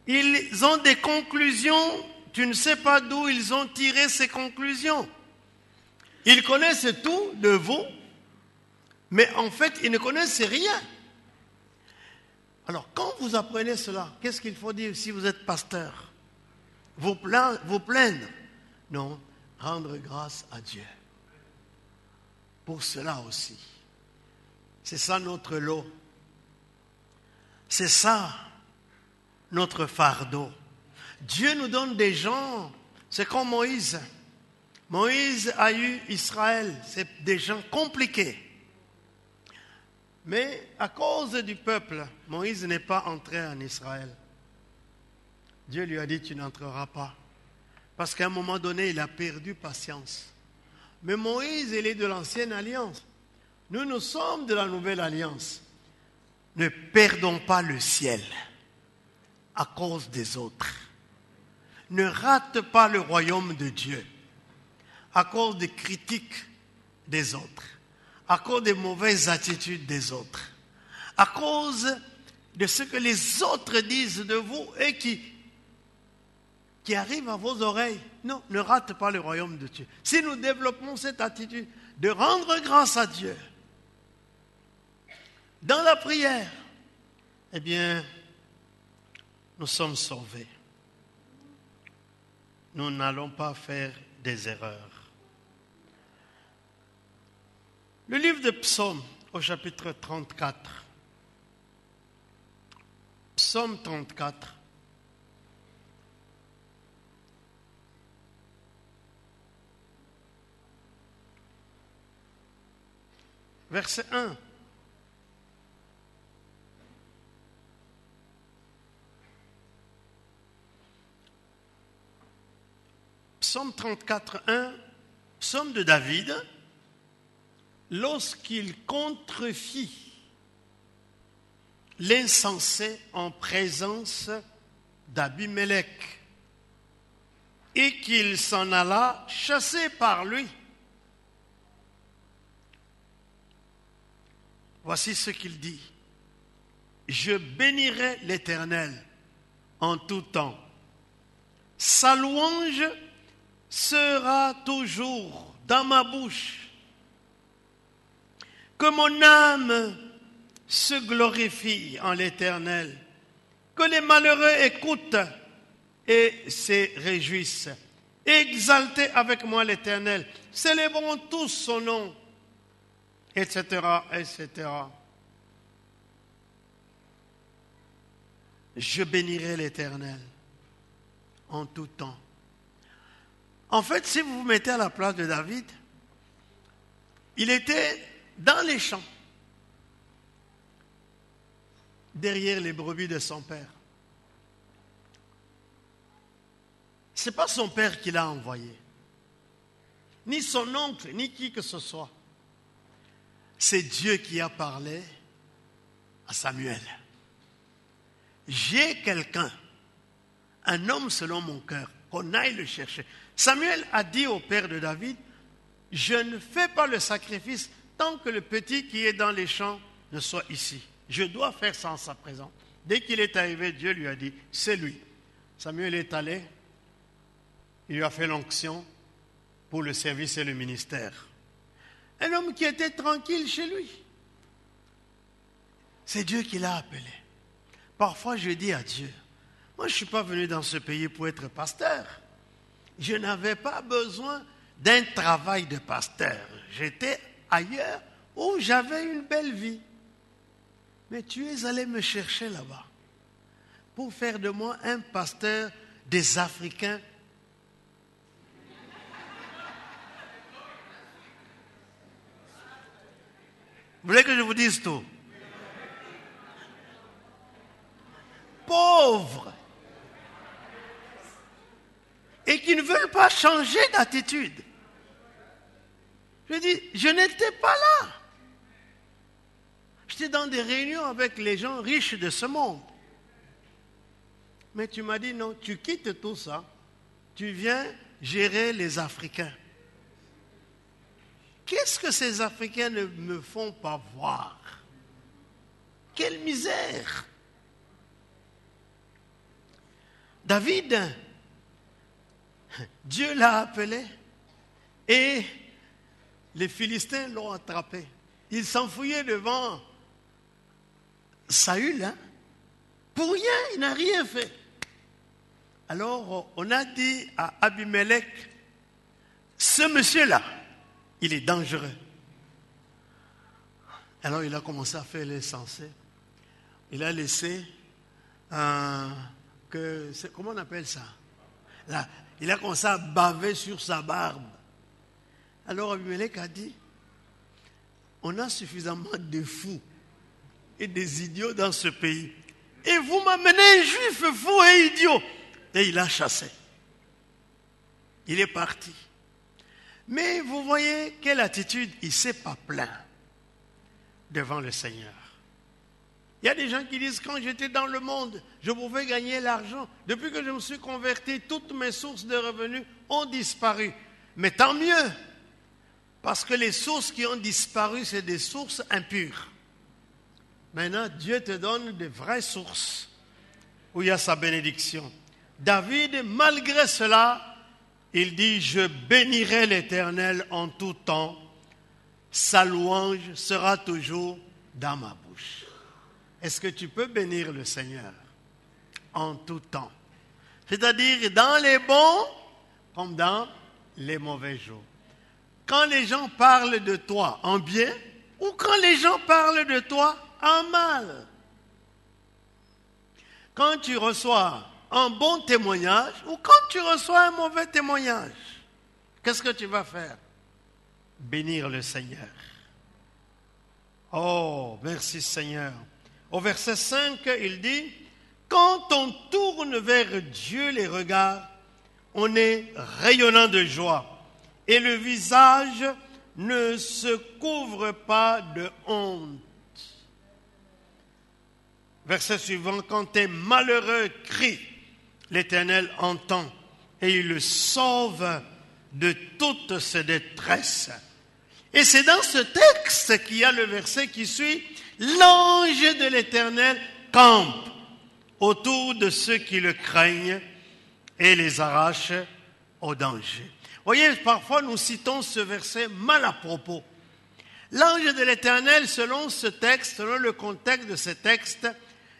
Speaker 1: Ils ont des conclusions, tu ne sais pas d'où ils ont tiré ces conclusions. Ils connaissent tout de vous, mais en fait, ils ne connaissent rien. Alors, quand vous apprenez cela, qu'est-ce qu'il faut dire si vous êtes pasteur? Vous plaindre? Non, rendre grâce à Dieu. Pour cela aussi. C'est ça notre lot. C'est ça notre fardeau. Dieu nous donne des gens, c'est comme Moïse. Moïse a eu Israël, c'est des gens compliqués. Mais à cause du peuple, Moïse n'est pas entré en Israël. Dieu lui a dit, tu n'entreras pas. Parce qu'à un moment donné, il a perdu patience. Mais Moïse, il est de l'ancienne alliance. Nous, nous sommes de la nouvelle alliance. Ne perdons pas le ciel à cause des autres. Ne rate pas le royaume de Dieu à cause des critiques des autres, à cause des mauvaises attitudes des autres, à cause de ce que les autres disent de vous et qui arrive à vos oreilles. Non, ne rate pas le royaume de Dieu. Si nous développons cette attitude de rendre grâce à Dieu dans la prière, eh bien, nous sommes sauvés. Nous n'allons pas faire des erreurs. Le livre de Psaume, au chapitre 34. Psaume 34. Verset 1. Psaume 34, 1, psaume de David, lorsqu'il contrefit l'insensé en présence d'Abimélec et qu'il s'en alla chassé par lui. Voici ce qu'il dit. Je bénirai l'Éternel en tout temps. Sa louange sera toujours dans ma bouche. Que mon âme se glorifie en l'Éternel. Que les malheureux écoutent et se réjouissent. Exaltez avec moi l'Éternel. Célébrons tous son nom. etc., etc. Je bénirai l'Éternel en tout temps. En fait, si vous vous mettez à la place de David, il était dans les champs, derrière les brebis de son père. Ce n'est pas son père qui l'a envoyé, ni son oncle, ni qui que ce soit. C'est Dieu qui a parlé à Samuel. J'ai quelqu'un, un homme selon mon cœur, qu'on aille le chercher. Samuel a dit au père de David, je ne fais pas le sacrifice tant que le petit qui est dans les champs ne soit ici. Je dois faire ça en sa présence. Dès qu'il est arrivé, Dieu lui a dit, c'est lui. Samuel est allé, il lui a fait l'onction pour le service et le ministère. Un homme qui était tranquille chez lui. C'est Dieu qui l'a appelé. Parfois, je dis à Dieu, moi je ne suis pas venu dans ce pays pour être pasteur. Je n'avais pas besoin d'un travail de pasteur. J'étais ailleurs où j'avais une belle vie. Mais tu es allé me chercher là-bas pour faire de moi un pasteur des Africains. Vous voulez que je vous dise tout? Pauvres et qui ne veulent pas changer d'attitude. Je dis, je n'étais pas là. J'étais dans des réunions avec les gens riches de ce monde. Mais tu m'as dit non, tu quittes tout ça, tu viens gérer les Africains. Qu'est-ce que ces Africains ne me font pas voir? Quelle misère! David, Dieu l'a appelé et les Philistins l'ont attrapé. Il s'enfuyait devant Saül, pour rien, il n'a rien fait. Alors, on a dit à Abimelech, ce monsieur-là, il est dangereux. Alors, il a commencé à faire les sensés. Il a laissé comment on appelle ça? Là, il a commencé à baver sur sa barbe. Alors Abimelech a dit, on a suffisamment de fous et des idiots dans ce pays. Et vous m'amenez un juif fou et idiot. Et il a chassé. Il est parti. Mais vous voyez quelle attitude, il ne s'est pas plaint devant le Seigneur. Il y a des gens qui disent, quand j'étais dans le monde, je pouvais gagner l'argent. Depuis que je me suis converti, toutes mes sources de revenus ont disparu. Mais tant mieux, parce que les sources qui ont disparu, c'est des sources impures. Maintenant, Dieu te donne de vraies sources où il y a sa bénédiction. David, malgré cela, il dit, je bénirai l'Éternel en tout temps. Sa louange sera toujours dans ma bouche. Est-ce que tu peux bénir le Seigneur en tout temps? C'est-à-dire dans les bons comme dans les mauvais jours. Quand les gens parlent de toi en bien ou quand les gens parlent de toi en mal. Quand tu reçois un bon témoignage ou quand tu reçois un mauvais témoignage, qu'est-ce que tu vas faire? Bénir le Seigneur. Oh, merci Seigneur. Au verset 5, il dit, quand on tourne vers Dieu les regards, on est rayonnant de joie et le visage ne se couvre pas de honte. Verset suivant, quand tes malheureux crient, l'Éternel entend et il le sauve de toutes ses détresses. Et c'est dans ce texte qu'il y a le verset qui suit, l'ange de l'Éternel campe autour de ceux qui le craignent et les arrache au danger. Voyez, parfois nous citons ce verset mal à propos. L'ange de l'Éternel, selon ce texte, selon le contexte de ce texte,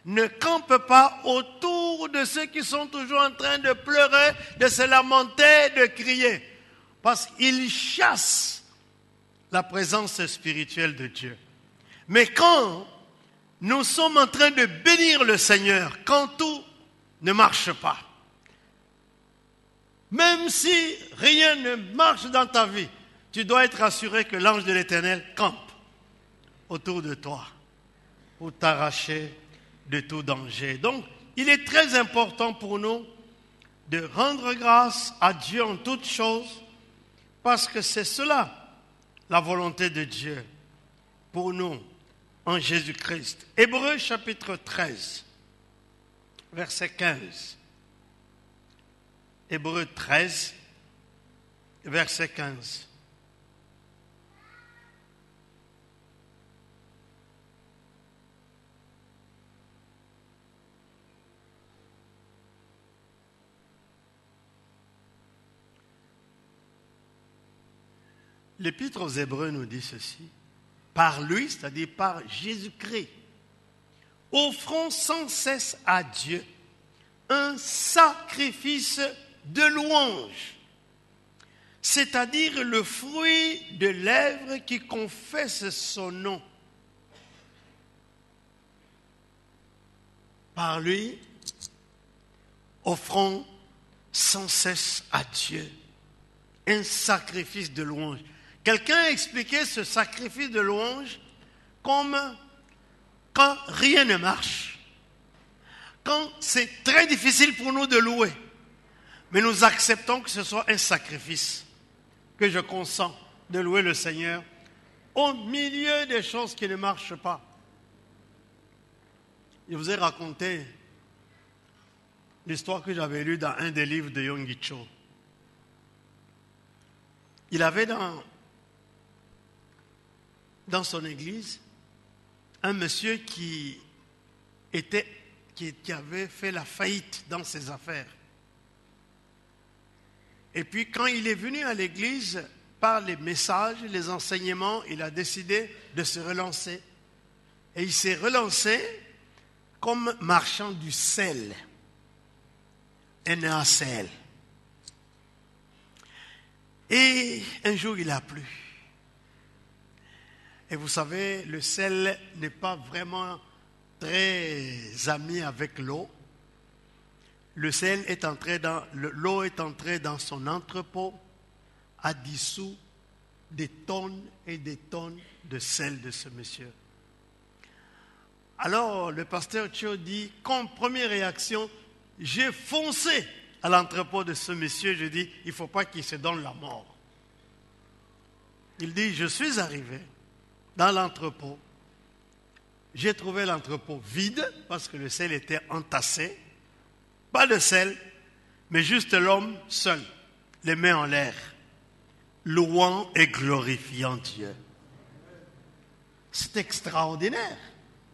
Speaker 1: ne campe pas autour de ceux qui sont toujours en train de pleurer, de se lamenter, de crier. Parce qu'il chasse la présence spirituelle de Dieu. Mais quand nous sommes en train de bénir le Seigneur, quand tout ne marche pas, même si rien ne marche dans ta vie, tu dois être assuré que l'ange de l'Éternel campe autour de toi pour t'arracher de tout danger. Donc, il est très important pour nous de rendre grâce à Dieu en toutes choses, parce que c'est cela, la volonté de Dieu pour nous en Jésus-Christ. Hébreux chapitre 13, verset 15. Hébreux 13, verset 15. L'Épître aux Hébreux nous dit ceci. Par lui, c'est-à-dire par Jésus-Christ, offrons sans cesse à Dieu un sacrifice de louange, c'est-à-dire le fruit de lèvres qui confesse son nom. Par lui, offrons sans cesse à Dieu un sacrifice de louange. Quelqu'un a expliqué ce sacrifice de louange comme quand rien ne marche, quand c'est très difficile pour nous de louer, mais nous acceptons que ce soit un sacrifice, que je consens de louer le Seigneur au milieu des choses qui ne marchent pas. Je vous ai raconté l'histoire que j'avais lue dans un des livres de Yonggi Cho. Il avait dans son église un monsieur qui avait fait la faillite dans ses affaires. Et puis quand il est venu à l'église, par les messages, les enseignements, il a décidé de se relancer. Et il s'est relancé comme marchand du sel. NaCl. Et un jour il a plu. Et vous savez, le sel n'est pas vraiment très ami avec l'eau. Le sel est entré l'eau est entrée dans son entrepôt, a dissous des tonnes et des tonnes de sel de ce monsieur. Alors le pasteur Cho dit, comme première réaction, j'ai foncé à l'entrepôt de ce monsieur, je dis, il ne faut pas qu'il se donne la mort. Il dit, je suis arrivé dans l'entrepôt, j'ai trouvé l'entrepôt vide parce que le sel était entassé, pas de sel, mais juste l'homme seul, les mains en l'air, louant et glorifiant Dieu. C'est extraordinaire.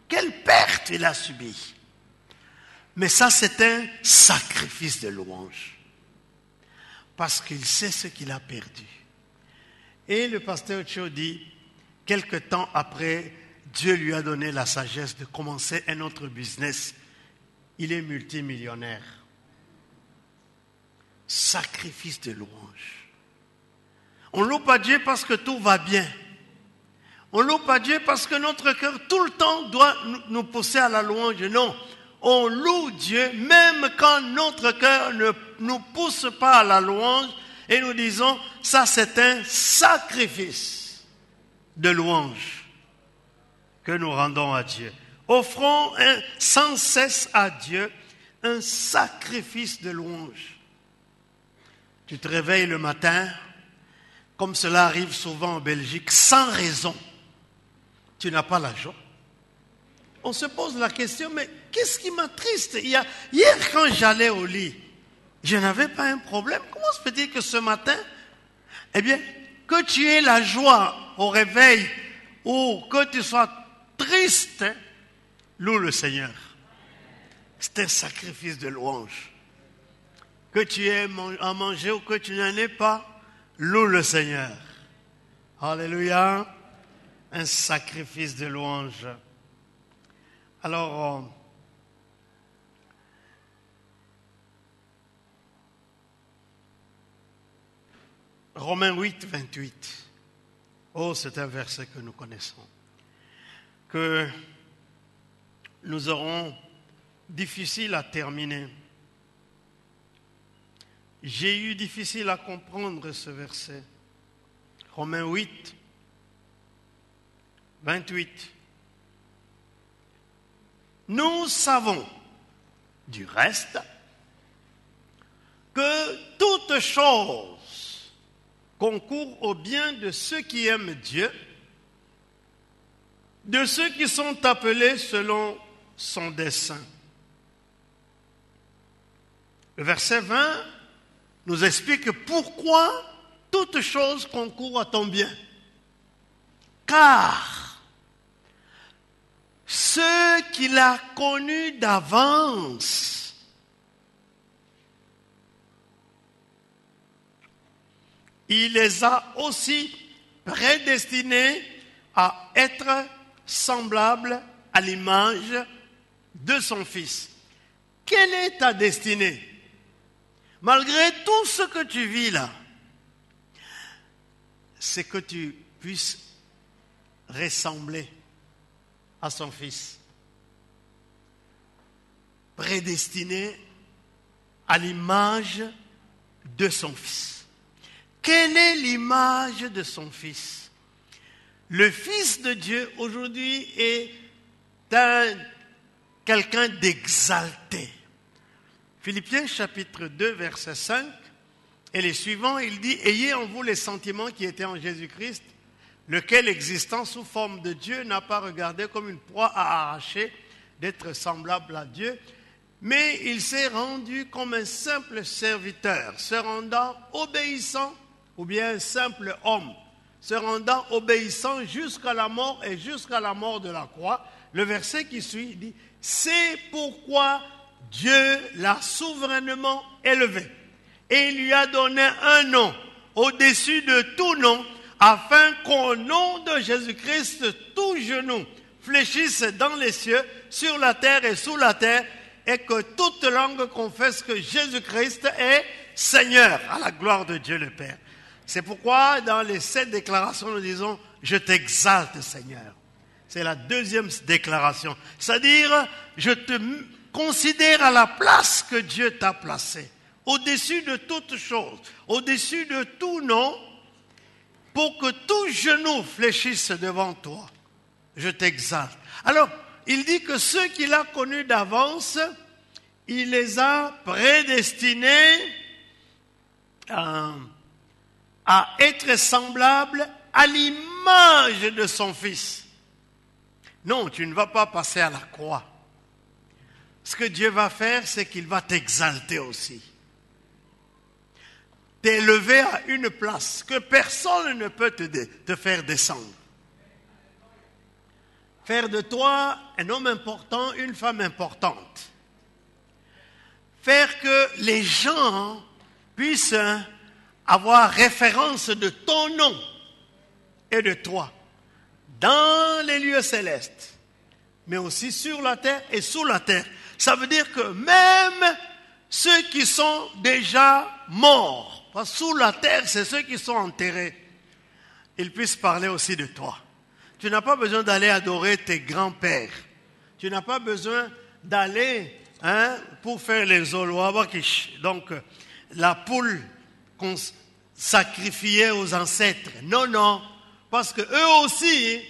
Speaker 1: Quelle perte il a subie. Mais ça, c'est un sacrifice de louange. Parce qu'il sait ce qu'il a perdu. Et le pasteur Cho dit, quelque temps après, Dieu lui a donné la sagesse de commencer un autre business. Il est multimillionnaire. Sacrifice de louange. On loue pas Dieu parce que tout va bien. On loue pas Dieu parce que notre cœur tout le temps doit nous pousser à la louange. Non. On loue Dieu même quand notre cœur ne nous pousse pas à la louange et nous disons, ça c'est un sacrifice de louange que nous rendons à Dieu. Offrons sans cesse à Dieu un sacrifice de louange. Tu te réveilles le matin, comme cela arrive souvent en Belgique, sans raison. Tu n'as pas la joie. On se pose la question, mais qu'est-ce qui m'attriste? Hier, quand j'allais au lit, je n'avais pas un problème. Comment se peut-il que ce matin, eh bien, que tu aies la joie au réveil ou que tu sois triste, loue le Seigneur. C'est un sacrifice de louange. Que tu aies à manger ou que tu n'en aies pas, loue le Seigneur. Alléluia. Un sacrifice de louange. Alors, Romains 8, 28. Oh, c'est un verset que nous connaissons, que nous aurons difficile à terminer. J'ai eu difficile à comprendre ce verset. Romains 8, 28. Nous savons, du reste, que toute chose concourt au bien de ceux qui aiment Dieu, de ceux qui sont appelés selon son dessein. Le verset 20 nous explique pourquoi toute chose concourt à ton bien. Car ceux qu'il a connus d'avance, il les a aussi prédestinés à être semblables à l'image de son Fils. Quelle est ta destinée? Malgré tout ce que tu vis là, c'est que tu puisses ressembler à son Fils. Prédestiné à l'image de son Fils. Quelle est l'image de son Fils? Le Fils de Dieu aujourd'hui est quelqu'un d'exalté. Philippiens chapitre 2, verset 5 et les suivants, il dit « Ayez en vous les sentiments qui étaient en Jésus-Christ, lequel, existant sous forme de Dieu, n'a pas regardé comme une proie à arracher d'être semblable à Dieu, mais il s'est rendu comme un simple serviteur, se rendant obéissant, ou bien un simple homme, se rendant obéissant jusqu'à la mort et jusqu'à la mort de la croix. » Le verset qui suit dit « C'est pourquoi Dieu l'a souverainement élevé et il lui a donné un nom au-dessus de tout nom, afin qu'au nom de Jésus-Christ, tout genou fléchisse dans les cieux, sur la terre et sous la terre, et que toute langue confesse que Jésus-Christ est Seigneur, à la gloire de Dieu le Père. C'est pourquoi dans les 7 déclarations, nous disons « Je t'exalte, Seigneur ». C'est la deuxième déclaration. C'est-à-dire, je te considère à la place que Dieu t'a placée, au-dessus de toute chose, au-dessus de tout nom, pour que tout genou fléchisse devant toi. Je t'exalte. Alors, il dit que ceux qu'il a connus d'avance, il les a prédestinés à être semblables à l'image de son Fils. Non, tu ne vas pas passer à la croix. Ce que Dieu va faire, c'est qu'il va t'exalter aussi. T'élever à une place que personne ne peut te faire descendre. Faire de toi un homme important, une femme importante. Faire que les gens puissent avoir référence de ton nom et de toi dans les lieux célestes, mais aussi sur la terre et sous la terre. Ça veut dire que même ceux qui sont déjà morts, parce que sous la terre, c'est ceux qui sont enterrés, ils puissent parler aussi de toi. Tu n'as pas besoin d'aller adorer tes grands-pères. Tu n'as pas besoin d'aller pour faire les oloabakish, donc la poule qu'on sacrifiait aux ancêtres. Non, non, parce que eux aussi,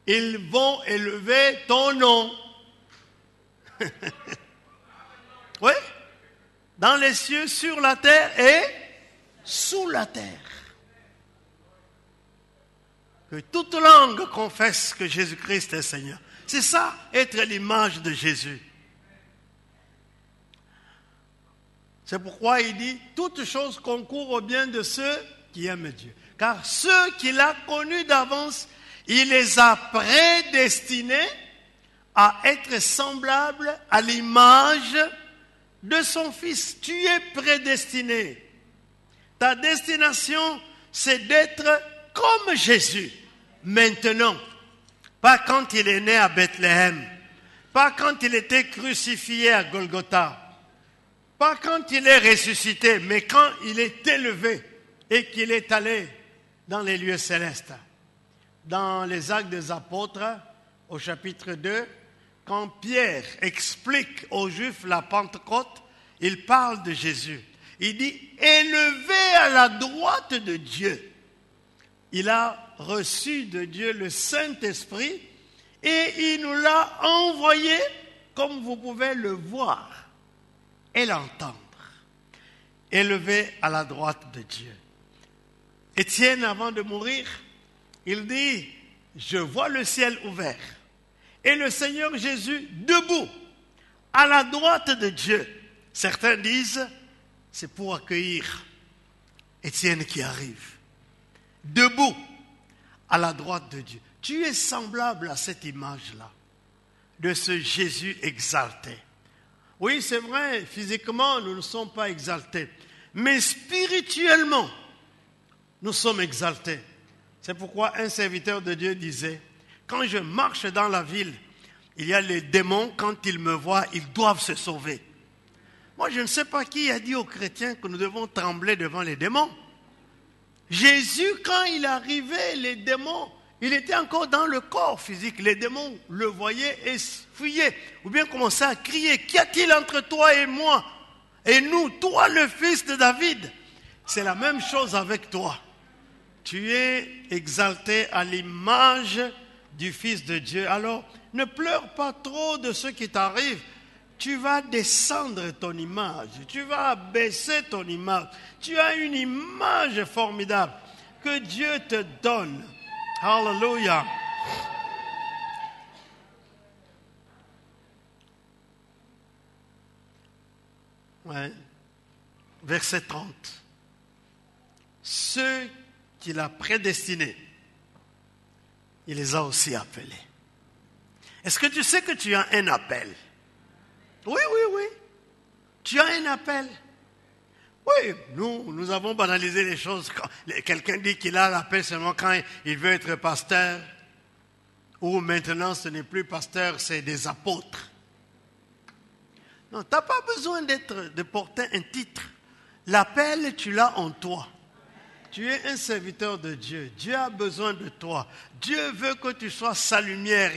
Speaker 1: ils vont élever ton nom. Oui, dans les cieux, sur la terre et sous la terre. Que toute langue confesse que Jésus-Christ est Seigneur. C'est ça, être l'image de Jésus. C'est pourquoi il dit, toute chose concourt au bien de ceux qui aiment Dieu. Car ceux qu'il a connus d'avance, il les a prédestinés à être semblables à l'image de son Fils. Tu es prédestiné. Ta destination, c'est d'être comme Jésus. Maintenant, pas quand il est né à Bethléem, pas quand il était crucifié à Golgotha, pas quand il est ressuscité, mais quand il est élevé et qu'il est allé dans les lieux célestes. dans les Actes des Apôtres, au chapitre 2, quand Pierre explique aux Juifs la Pentecôte, il parle de Jésus. Il dit, élevé à la droite de Dieu. Il a reçu de Dieu le Saint-Esprit et il nous l'a envoyé, comme vous pouvez le voir et l'entendre. Élevé à la droite de Dieu. Étienne, avant de mourir, il dit, je vois le ciel ouvert et le Seigneur Jésus debout à la droite de Dieu. Certains disent, c'est pour accueillir Étienne qui arrive, debout à la droite de Dieu. Tu es semblable à cette image-là, de ce Jésus exalté. Oui, c'est vrai, physiquement, nous ne sommes pas exaltés, mais spirituellement, nous sommes exaltés. C'est pourquoi un serviteur de Dieu disait, quand je marche dans la ville, il y a les démons, quand ils me voient, ils doivent se sauver. Moi, je ne sais pas qui a dit aux chrétiens que nous devons trembler devant les démons. Jésus, quand il arrivait, les démons, il était encore dans le corps physique. Les démons le voyaient et fuyaient. Ou bien commençaient à crier, qu'y a-t-il entre toi et moi? Et nous, toi le fils de David. C'est la même chose avec toi. Tu es exalté à l'image du Fils de Dieu. Alors, ne pleure pas trop de ce qui t'arrive. Tu vas descendre ton image. Tu vas baisser ton image. Tu as une image formidable que Dieu te donne. Alléluia. Ouais. Verset 30. Ceux qu'il a prédestinés, il les a aussi appelés. Est-ce que tu sais que tu as un appel? Oui. Tu as un appel. Oui, nous avons banalisé les choses. Quelqu'un dit qu'il a l'appel seulement quand il veut être pasteur. Ou maintenant, ce n'est plus pasteur, c'est des apôtres. Non, tu n'as pas besoin de porter un titre. L'appel, tu l'as en toi. Tu es un serviteur de Dieu. Dieu a besoin de toi. Dieu veut que tu sois sa lumière.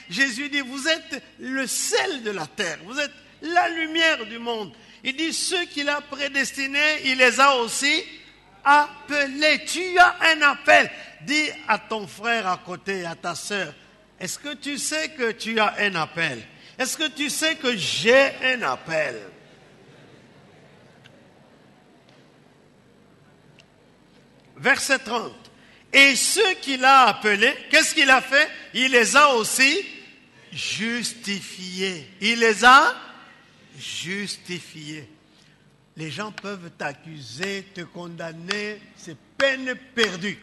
Speaker 1: Jésus dit, vous êtes le sel de la terre. Vous êtes la lumière du monde. Il dit, ceux qu'il a prédestinés, il les a aussi appelés. Tu as un appel. Dis à ton frère à côté, à ta sœur, est-ce que tu sais que tu as un appel? Est-ce que tu sais que j'ai un appel? Verset 30. Et ceux qu'il a appelés, qu'est-ce qu'il a fait? Il les a aussi justifiés. Il les a justifiés. Les gens peuvent t'accuser, te condamner, c'est peine perdue.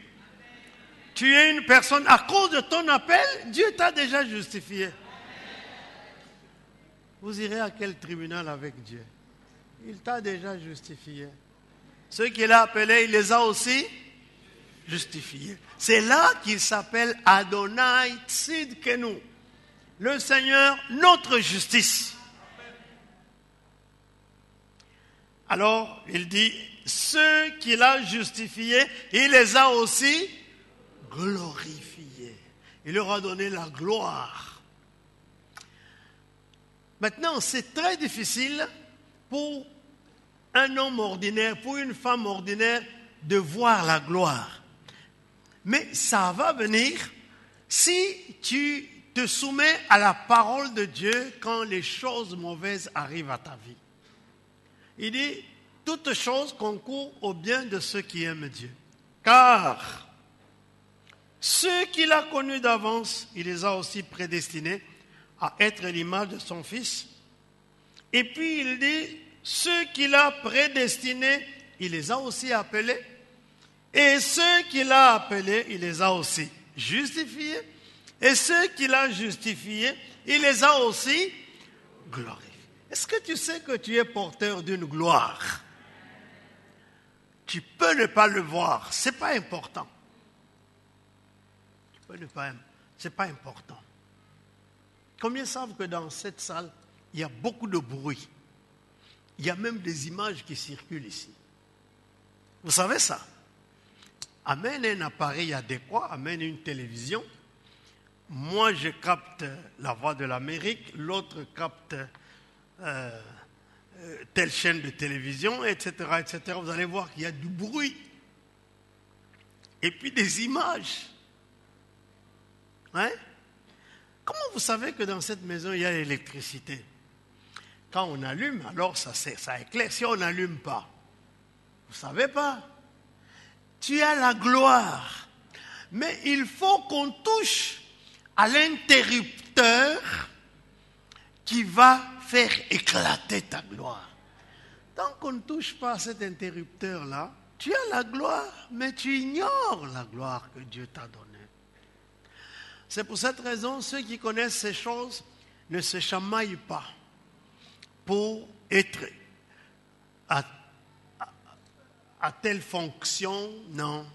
Speaker 1: Tu es une personne, à cause de ton appel, Dieu t'a déjà justifié. Vous irez à quel tribunal avec Dieu? Il t'a déjà justifié. Ceux qu'il a appelés, il les a aussi justifiés. C'est là qu'il s'appelle Adonai Tzidkenu, le Seigneur, notre justice. Alors, il dit, ceux qu'il a justifiés, il les a aussi glorifiés. Il leur a donné la gloire. Maintenant, c'est très difficile pour un homme ordinaire, pour une femme ordinaire, de voir la gloire. Mais ça va venir si tu te soumets à la parole de Dieu quand les choses mauvaises arrivent à ta vie. Il dit, toutes choses concourent au bien de ceux qui aiment Dieu. Car ceux qu'il a connus d'avance, il les a aussi prédestinés à être l'image de son Fils. Et puis il dit, ceux qu'il a prédestinés, il les a aussi appelés. Et ceux qu'il a appelés, il les a aussi justifiés. Et ceux qu'il a justifiés, il les a aussi glorifiés. Est-ce que tu sais que tu es porteur d'une gloire? Tu peux ne pas le voir, ce n'est pas important. Tu peux ne pas, ce n'est pas important. Combien savent que dans cette salle, il y a beaucoup de bruit? Il y a même des images qui circulent ici. Vous savez ça? amène un appareil adéquat, amène une télévision. Moi, je capte la voix de l'Amérique, l'autre capte telle chaîne de télévision, etc., etc. Vous allez voir qu'il y a du bruit. Et puis des images. Hein? Comment vous savez que dans cette maison, il y a l'électricité? Quand on allume, alors ça éclaire. Si on n'allume pas, vous ne savez pas. Tu as la gloire. Mais il faut qu'on touche à l'interrupteur qui va faire éclater ta gloire. Tant qu'on ne touche pas à cet interrupteur-là, tu as la gloire, mais tu ignores la gloire que Dieu t'a donnée. C'est pour cette raison, ceux qui connaissent ces choses ne se chamaillent pas pour être à telle fonction, non.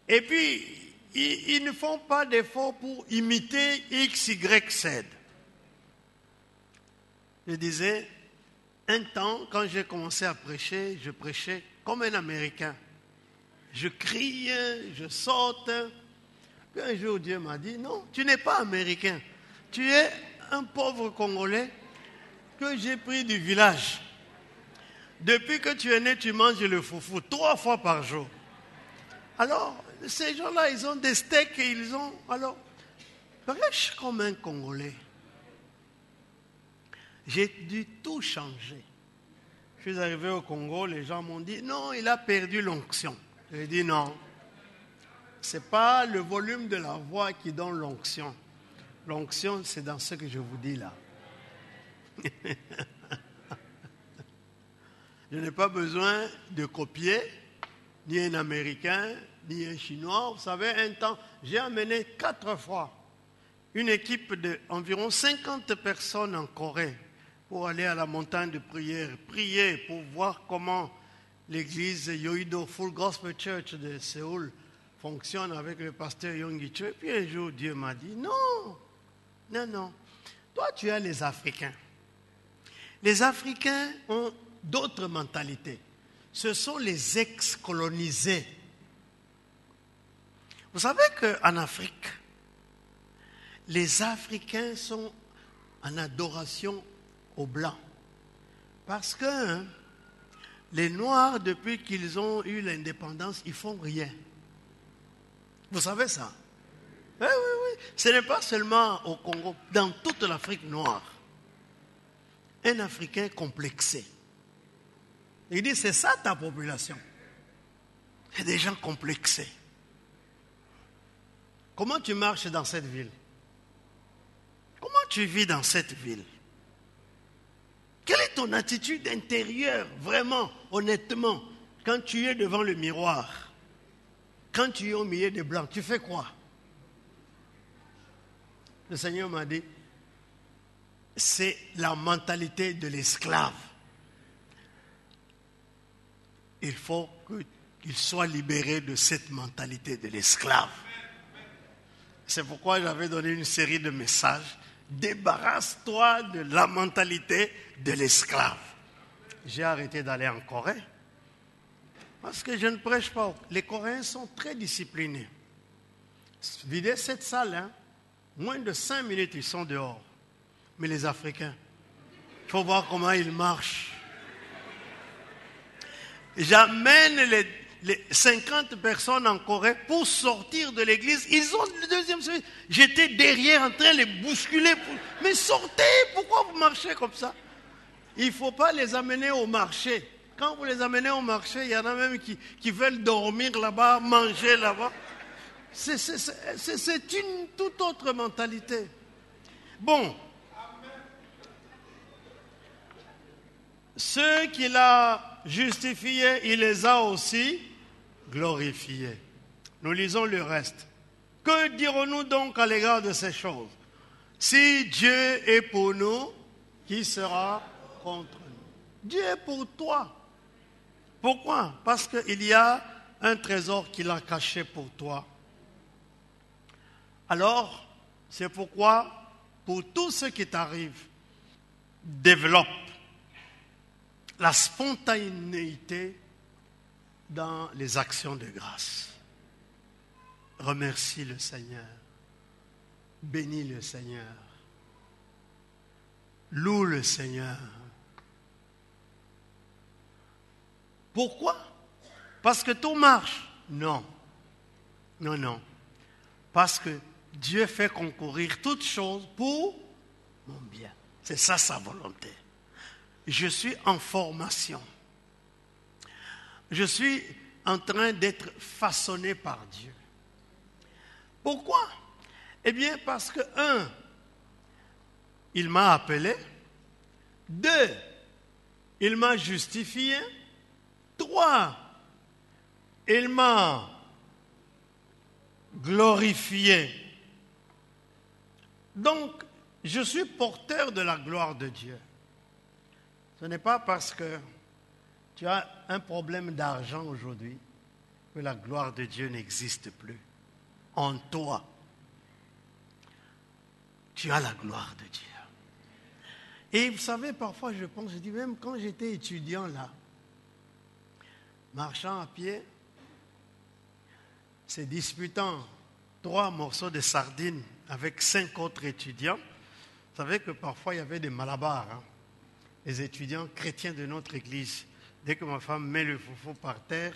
Speaker 1: Et puis, ils ne font pas d'efforts pour imiter X, Y, Z. Je disais, un temps, quand j'ai commencé à prêcher, je prêchais comme un Américain. Je criais, je saute. Puis un jour, Dieu m'a dit, non, tu n'es pas Américain. Tu es un pauvre Congolais que j'ai pris du village. Depuis que tu es né, tu manges le foufou 3 fois par jour. Alors, ces gens-là, ils ont des steaks et ils ont... Alors, prêche comme un Congolais. J'ai dû tout changer. Je suis arrivé au Congo, les gens m'ont dit, non, il a perdu l'onction. J'ai dit non. Ce n'est pas le volume de la voix qui donne l'onction. L'onction, c'est dans ce que je vous dis là. Je n'ai pas besoin de copier ni un Américain, ni un Chinois. Vous savez, un temps, j'ai amené 4 fois une équipe d'environ 50 personnes en Corée pour aller à la montagne de prière, prier pour voir comment l'église Yoido Full Gospel Church de Séoul fonctionne avec le pasteur Yonggi Cho. Et puis un jour, Dieu m'a dit, non, non, non, toi tu as les Africains. Les Africains ont d'autres mentalités. Ce sont les ex-colonisés. Vous savez qu'en Afrique, les Africains sont en adoration aux Blancs. Parce que les Noirs, depuis qu'ils ont eu l'indépendance, ils ne font rien. Vous savez ça? Oui, oui, oui. Ce n'est pas seulement au Congo, dans toute l'Afrique noire. Un Africain complexé. Il dit, c'est ça ta population. C'est des gens complexés. Comment tu marches dans cette ville? Comment tu vis dans cette ville? Quelle est ton attitude intérieure, vraiment, honnêtement, quand tu es devant le miroir? Quand tu es au milieu des Blancs, tu fais quoi? Le Seigneur m'a dit, c'est la mentalité de l'esclave. Il faut qu'il soit libéré de cette mentalité de l'esclave. C'est pourquoi j'avais donné une série de messages. Débarrasse-toi de la mentalité de l'esclave. J'ai arrêté d'aller en Corée parce que je ne prêche pas. Les Coréens sont très disciplinés. Videz cette salle, hein? Moins de 5 minutes, ils sont dehors. Mais les Africains, il faut voir comment ils marchent. J'amène les 50 personnes en Corée pour sortir de l'église. Ils ont le deuxième service. J'étais derrière en train de les bousculer. Mais sortez, pourquoi vous marchez comme ça? Il ne faut pas les amener au marché. Quand vous les amenez au marché, il y en a même qui veulent dormir là-bas, manger là-bas. C'est une toute autre mentalité. Bon. Ceux qu'il a justifiés, il les a aussi glorifiés. Nous lisons le reste. Que dirons-nous donc à l'égard de ces choses? Si Dieu est pour nous, qui sera contre nous? Dieu est pour toi. Pourquoi? Parce qu'il y a un trésor qu'il a caché pour toi. Alors, c'est pourquoi, pour tout ce qui t'arrive, développe la spontanéité dans les actions de grâce. Remercie le Seigneur. Bénis le Seigneur. Loue le Seigneur. Pourquoi? Parce que tout marche? Non. Non, non. Parce que Dieu fait concourir toutes choses pour mon bien. C'est ça sa volonté. Je suis en formation. Je suis en train d'être façonné par Dieu. Pourquoi? Eh bien, parce que, 1, il m'a appelé. 2, il m'a justifié. 3, il m'a glorifié. Donc, je suis porteur de la gloire de Dieu. Ce n'est pas parce que tu as un problème d'argent aujourd'hui que la gloire de Dieu n'existe plus. En toi, tu as la gloire de Dieu. Et vous savez, parfois je pense, je dis même quand j'étais étudiant là, marchant à pied, se disputant 3 morceaux de sardines avec 5 autres étudiants, vous savez que parfois il y avait des malabars, les étudiants chrétiens de notre église. Dès que ma femme met le foufou par terre,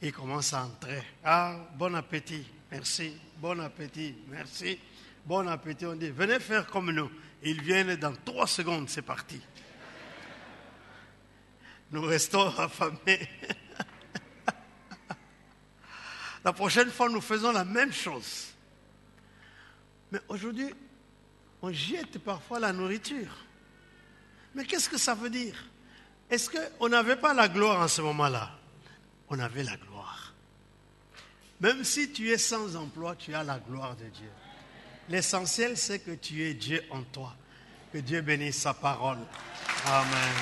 Speaker 1: ils commencent à entrer. Ah, bon appétit, merci, bon appétit, merci, bon appétit. On dit, venez faire comme nous. Ils viennent dans 3 secondes, c'est parti. Nous restons affamés. La prochaine fois, nous faisons la même chose. Mais aujourd'hui, on jette parfois la nourriture. Mais qu'est-ce que ça veut dire? Est-ce qu'on n'avait pas la gloire en ce moment-là? On avait la gloire. Même si tu es sans emploi, tu as la gloire de Dieu. L'essentiel, c'est que tu es Dieu en toi. Que Dieu bénisse sa parole. Amen.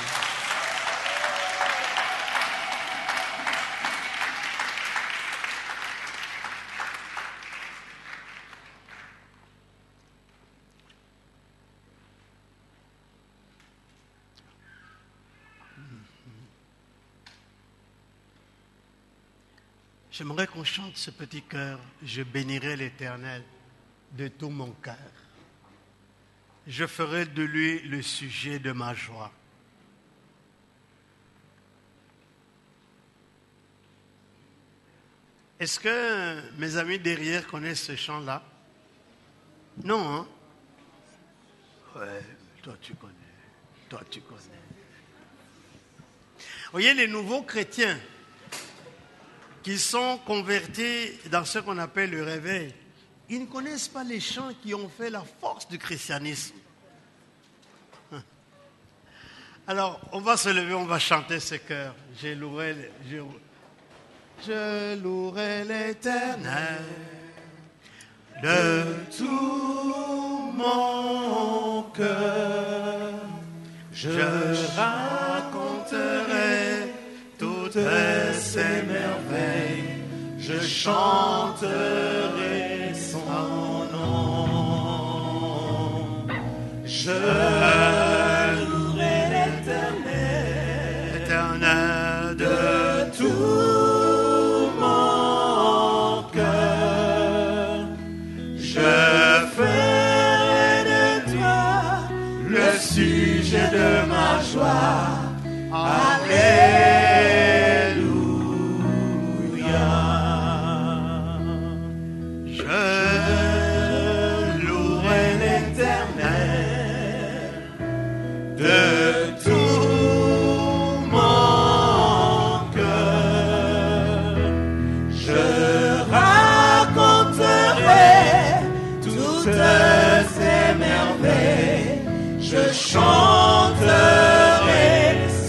Speaker 1: J'aimerais qu'on chante ce petit cœur. Je bénirai l'Éternel de tout mon cœur. Je ferai de lui le sujet de ma joie. Est-ce que mes amis derrière connaissent ce chant-là? Non, hein? Ouais, toi tu connais. Toi tu connais. Vous voyez, les nouveaux chrétiens qui sont convertis dans ce qu'on appelle le réveil, ils ne connaissent pas les chants qui ont fait la force du christianisme. Alors, on va se lever, on va chanter ce chœur. Je louerai l'Éternel de tout mon cœur. Je raconterai toutes ses merveilles. Je chanterai son nom. Je louerai l'Éternel de tout mon cœur. Je ferai de toi le sujet de ma joie. Alléluia. Je louerai l'Éternel de tout mon cœur. Je raconterai toutes ses merveilles. Je chanterai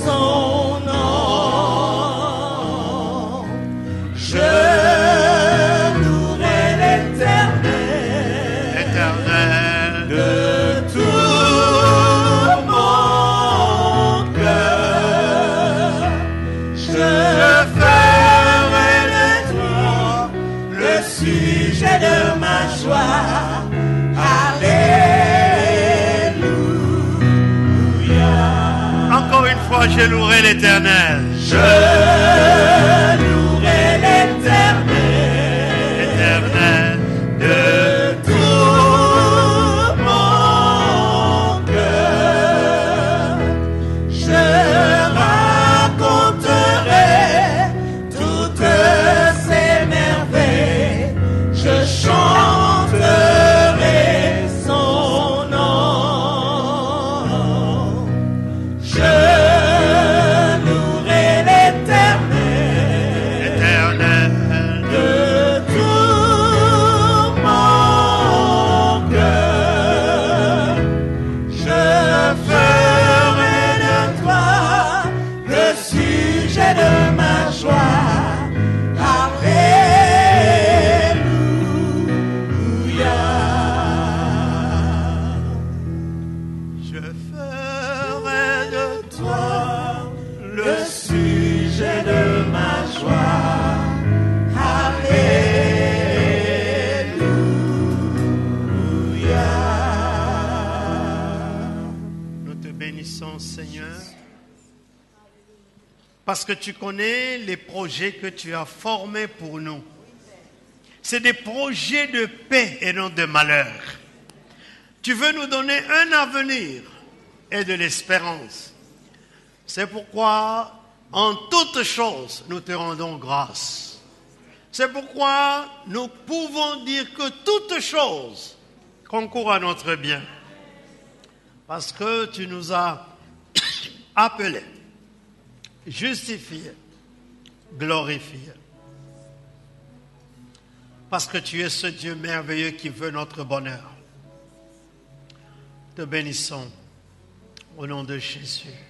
Speaker 1: son nom. Je louerai l'Éternel de tout mon cœur. Je ferai de toi le sujet de ma joie. Alléluia. Encore une fois, je louerai l'Éternel. Je louerai
Speaker 2: sujet de ma joie. Alléluia.
Speaker 1: Je ferai de toi
Speaker 2: Le sujet de ma joie. Alléluia.
Speaker 1: Nous te bénissons, Seigneur, parce que tu connais les projets que tu as formés pour nous. C'est des projets de paix et non de malheur. Tu veux nous donner un avenir et de l'espérance. C'est pourquoi, en toutes choses, nous te rendons grâce. C'est pourquoi nous pouvons dire que toutes choses concourent à notre bien. Parce que tu nous as appelés, justifiés, glorifiés. Parce que tu es ce Dieu merveilleux qui veut notre bonheur. Te bénissons au nom de Jésus.